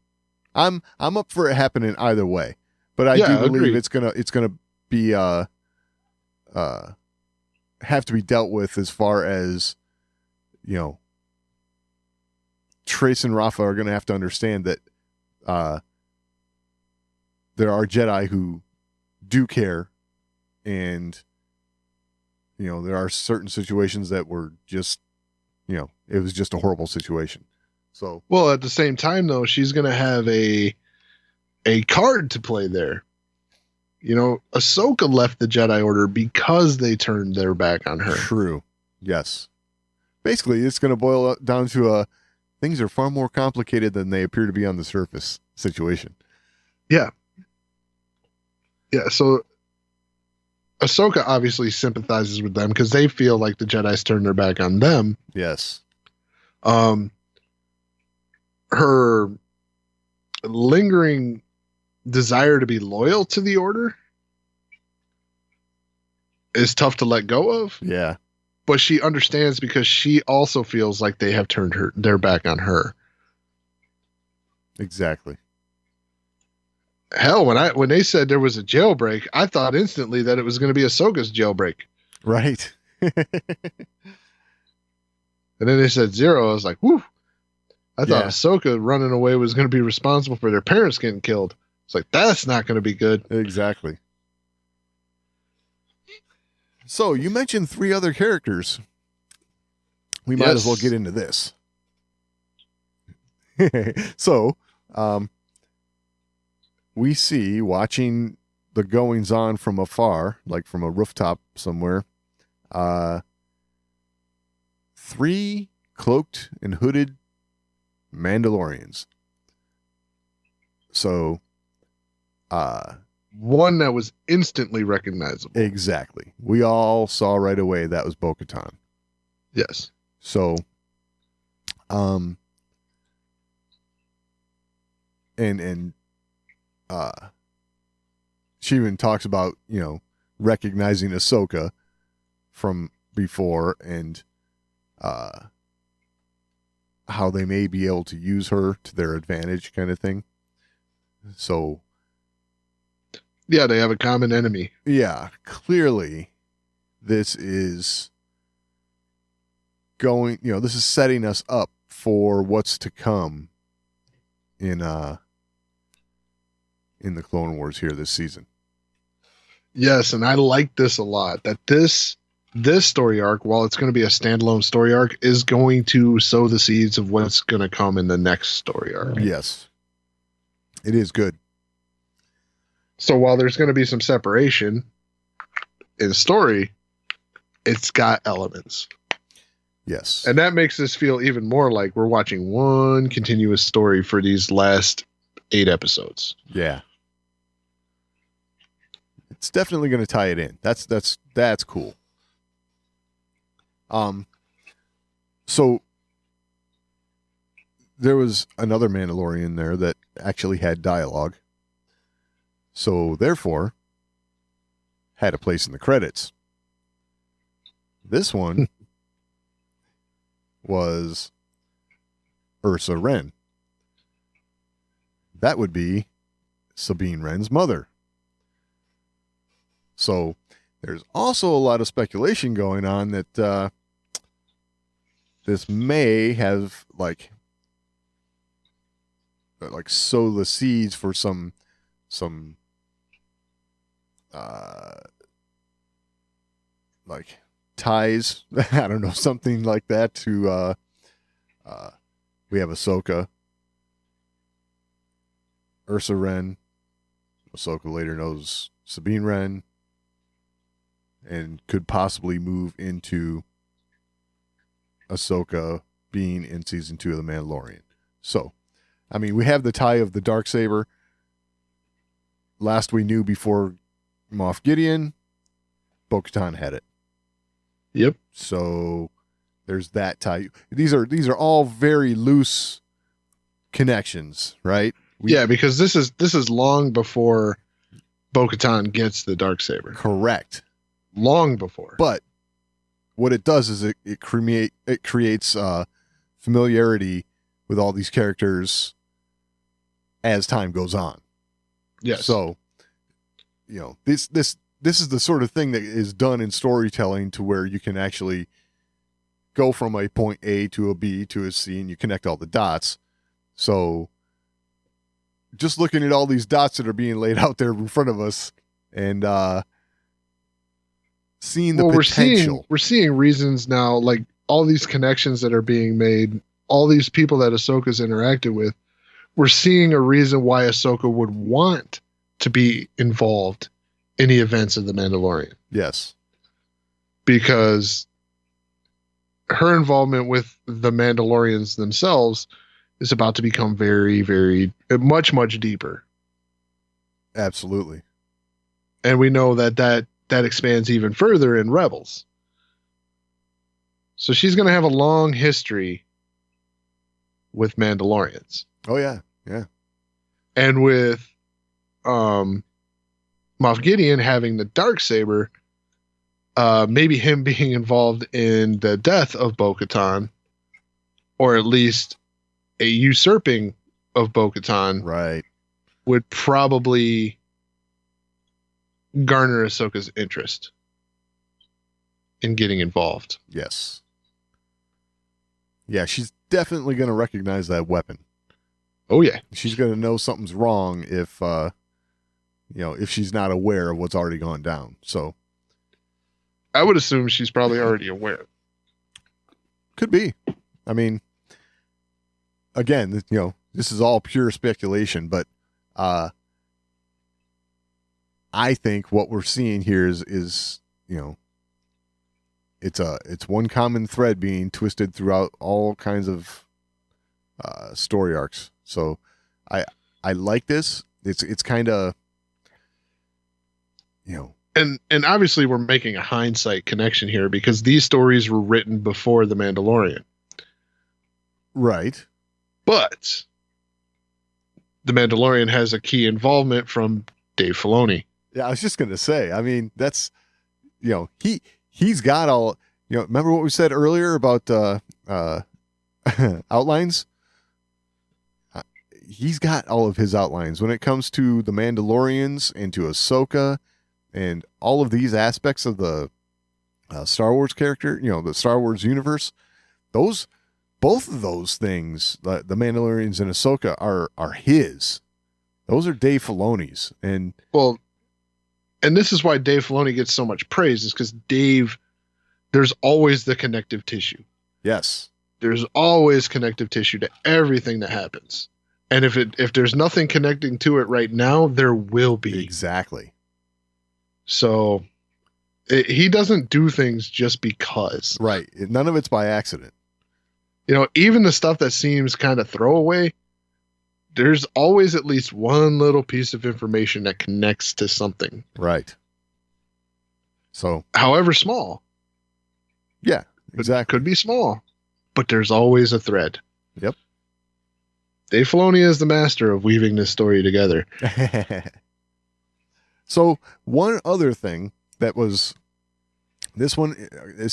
I'm up for it happening either way, but I do believe agreed. it's gonna be have to be dealt with as far as Trace and Rafa are going to have to understand that there are Jedi who do care, and there are certain situations that were just it was just a horrible situation. So well, at the same time though, she's going to have a card to play there. Ahsoka left the Jedi Order because they turned their back on her. True. Yes. Basically, it's going to boil down to things are far more complicated than they appear to be on the surface situation. Yeah. Yeah, so Ahsoka obviously sympathizes with them because they feel like the Jedi's turned their back on them. Yes. Her lingering desire to be loyal to the Order is tough to let go of. Yeah. But she understands because she also feels like they have turned their back on her. Exactly. Hell, when they said there was a jailbreak, I thought instantly that it was going to be Ahsoka's jailbreak. Right. And then they said Zero. I was like, whew. I thought Ahsoka running away was going to be responsible for their parents getting killed. It's like, that's not going to be good. Exactly. So you mentioned 3 other characters. We might as well get into this. So, we see, watching the goings on from afar, like from a rooftop somewhere, 3 cloaked and hooded Mandalorians. So, one that was instantly recognizable. Exactly. We all saw right away that was Bo-Katan. Yes. So, she even talks about, recognizing Ahsoka from before and how they may be able to use her to their advantage kind of thing. So, Yeah, they have a common enemy. Yeah, clearly this is going, this is setting us up for what's to come in the Clone Wars here this season. Yes, and I like this a lot. That this story arc, while it's going to be a standalone story arc, is going to sow the seeds of what's going to come in the next story arc. Yes. It is good. So while there's going to be some separation in story, it's got elements. Yes. And that makes this feel even more like we're watching one continuous story for these last 8 episodes. Yeah. It's definitely going to tie it in. That's cool. So there was another Mandalorian there that actually had dialogue. So therefore had a place in the credits. This one was Ursa Wren. That would be Sabine Wren's mother. So there's also a lot of speculation going on that this may have like sow the seeds for some like ties. I don't know, something like that to we have Ahsoka, Ursa Wren. Ahsoka later knows Sabine Wren, and could possibly move into Ahsoka being in season 2 of The Mandalorian. So, I mean, we have the tie of the Darksaber. Last we knew before Moff Gideon, Bo-Katan had it. Yep. So there's that tie. These are all very loose connections, right? Yeah, because this is long before Bo-Katan gets the Darksaber. Correct. Long before. But what it does is it creates familiarity with all these characters as time goes on. Yes. So, this is the sort of thing that is done in storytelling to where you can actually go from a point A to a B to a C, and you connect all the dots. So just looking at all these dots that are being laid out there in front of us and seeing the potential. We're seeing reasons now, like all these connections that are being made, all these people that Ahsoka's interacted with, we're seeing a reason why Ahsoka would want to be involved in the events of The Mandalorian. Yes. Because her involvement with the Mandalorians themselves is about to become very, very, much, much deeper. Absolutely. And we know that expands even further in Rebels. So she's going to have a long history with Mandalorians. Oh, yeah. Yeah. And with Moff Gideon having the Darksaber, maybe him being involved in the death of Bo-Katan, or at least a usurping of Bo-Katan, Right. would probably garner Ahsoka's interest in getting involved. Yes. Yeah, she's definitely going to recognize that weapon. Oh, yeah. She's going to know something's wrong if she's not aware of what's already gone down. So I would assume she's probably already aware. could be. I mean, again, this is all pure speculation, but I think what we're seeing here is it's one common thread being twisted throughout all kinds of story arcs. So I like this. It's kind of And obviously we're making a hindsight connection here because these stories were written before The Mandalorian. right. But The Mandalorian has a key involvement from Dave Filoni. Yeah, I was just gonna say. I mean, that's he's got all. Remember what we said earlier about outlines? he's got all of his outlines when it comes to the Mandalorians and to Ahsoka and all of these aspects of the Star Wars character, the Star Wars universe. Both of those things, the Mandalorians and Ahsoka, are his. Those are Dave Filoni's, and this is why Dave Filoni gets so much praise, is because there's always the connective tissue. yes, There's always connective tissue to everything that happens. And if there's nothing connecting to it right now, there will be. exactly. So he doesn't do things just because. Right. None of it's by accident. Even the stuff that seems kind of throwaway, there's always at least one little piece of information that connects to something. Right. So, however small. yeah, exactly. Could be small, but there's always a thread. Yep. Dave Filoni is the master of weaving this story together. So, one other thing that was this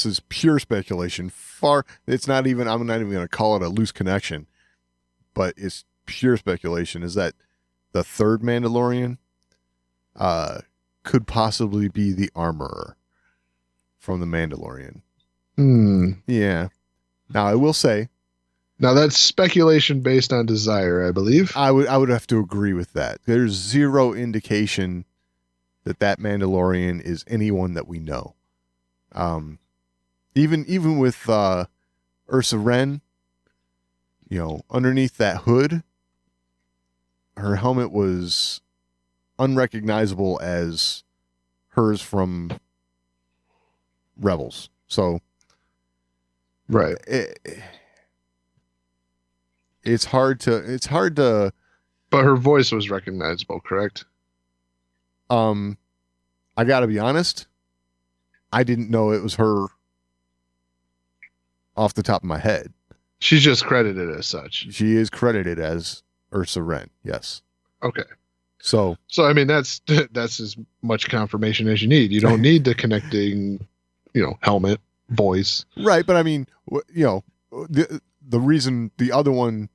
is pure speculation. It's not even, I'm not even going to call it a loose connection, but it's pure speculation, is that the third Mandalorian could possibly be the armorer from the Mandalorian. Yeah. Now, I will say, now that's speculation based on desire, I believe. I would have to agree with that. There's zero indication that Mandalorian is anyone that we know. Even with Ursa Wren, underneath that hood, her helmet was unrecognizable as hers from Rebels. So, right. It's hard to. But her voice was recognizable, correct? I got to be honest. I didn't know it was her off the top of my head. She's just credited as such. She is credited as Ursa Wren. Yes. Okay. So I mean, that's as much confirmation as you need. You don't need the connecting, helmet, voice. Right, but I mean, the reason the other one,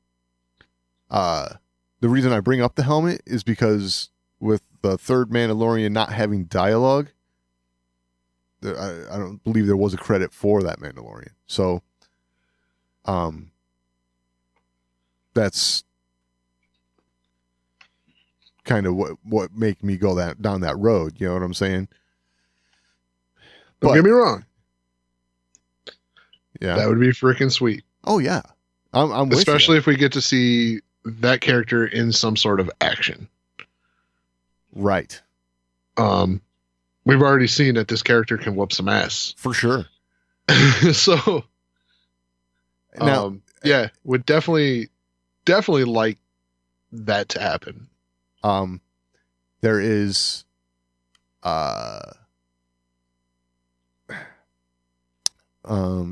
the reason I bring up the helmet is because with the third Mandalorian not having dialogue, I don't believe there was a credit for that Mandalorian. So, that's kind of what make me go down that road. You know what I'm saying? Don't get me wrong. Yeah, that would be freaking sweet. Oh yeah, I'm with especially you. if we get to see that character in some sort of action. Right. We've already seen that this character can whoop some ass. For sure. So, now, yeah, would definitely like that to happen. There is,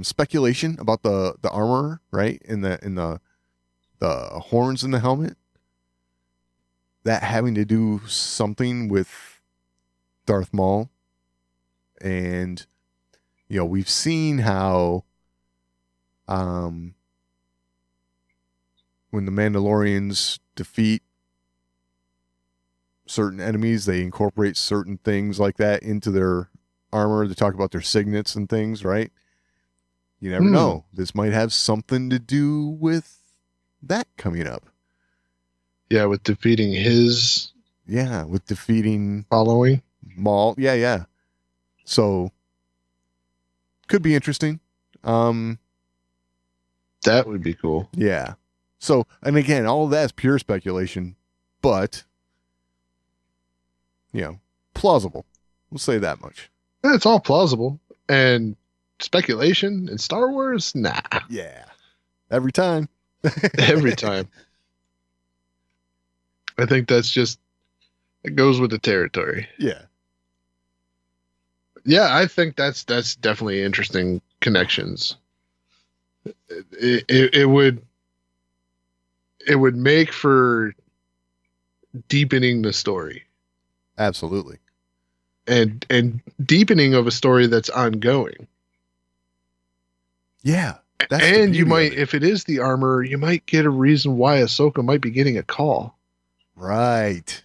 speculation about the armor, right? In the horns in the helmet, that having to do something with Darth Maul. And we've seen how when the Mandalorians defeat certain enemies, they incorporate certain things like that into their armor. They talk about their signets and things, right? You never know. This might have something to do with that coming up. Yeah, with defeating his... Yeah, with defeating... Following? Maul. Yeah. So, could be interesting. That would be cool. Yeah. So, and again, all of that is pure speculation, but, plausible. We'll say that much. It's all plausible. And speculation in Star Wars? Nah. Yeah. Every time. Every time. I think that's just, it goes with the territory. Yeah. Yeah, I think that's definitely interesting connections. It would make for deepening the story. Absolutely. And deepening of a story that's ongoing. Yeah. That's the And you beauty might, of it. if it is the armor, you might get a reason why Ahsoka might be getting a call. Right.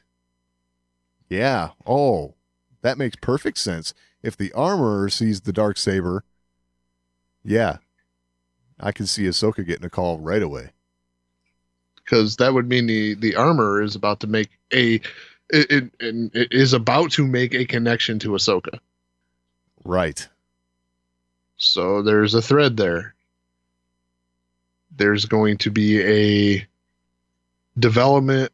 Yeah. Oh, that makes perfect sense. If the armorer sees the Darksaber, yeah, I can see Ahsoka getting a call right away. Because that would mean the armor is about to make it is about to make a connection to Ahsoka. Right. So there's a thread there. There's going to be a development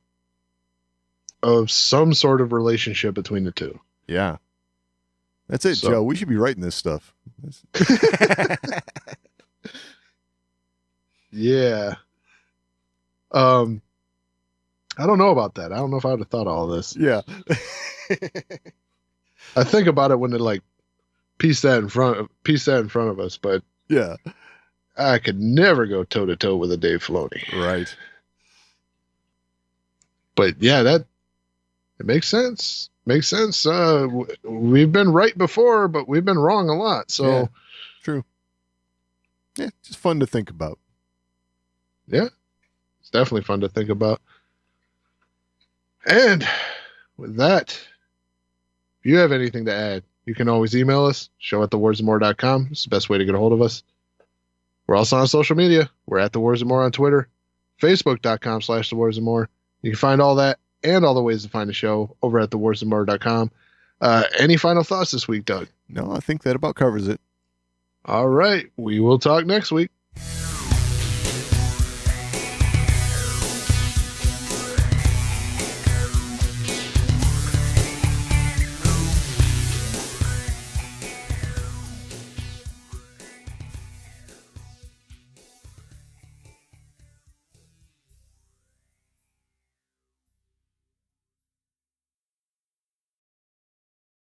of some sort of relationship between the two. Yeah. That's it, So- Joe. We should be writing this stuff. Yeah. I don't know about that. I don't know if I would have thought of all this. Yeah. I think about it when they like piece that in front of us, but Yeah. I could never go toe to toe with a Dave Filoni. Right. But yeah, it makes sense. Makes sense. We've been right before, but we've been wrong a lot. So Yeah. True. Yeah, just fun to think about. yeah, it's definitely fun to think about. And with that, if you have anything to add, you can always email us, show@thewarsandmore.com. It's the best way to get a hold of us. We're also on social media. We're at The Wars and More on Twitter, facebook.com/thewarsandmore. You can find all that and all the ways to find the show over at thewarsandmore.com. Any final thoughts this week, Doug? No, I think that about covers it. All right. We will talk next week.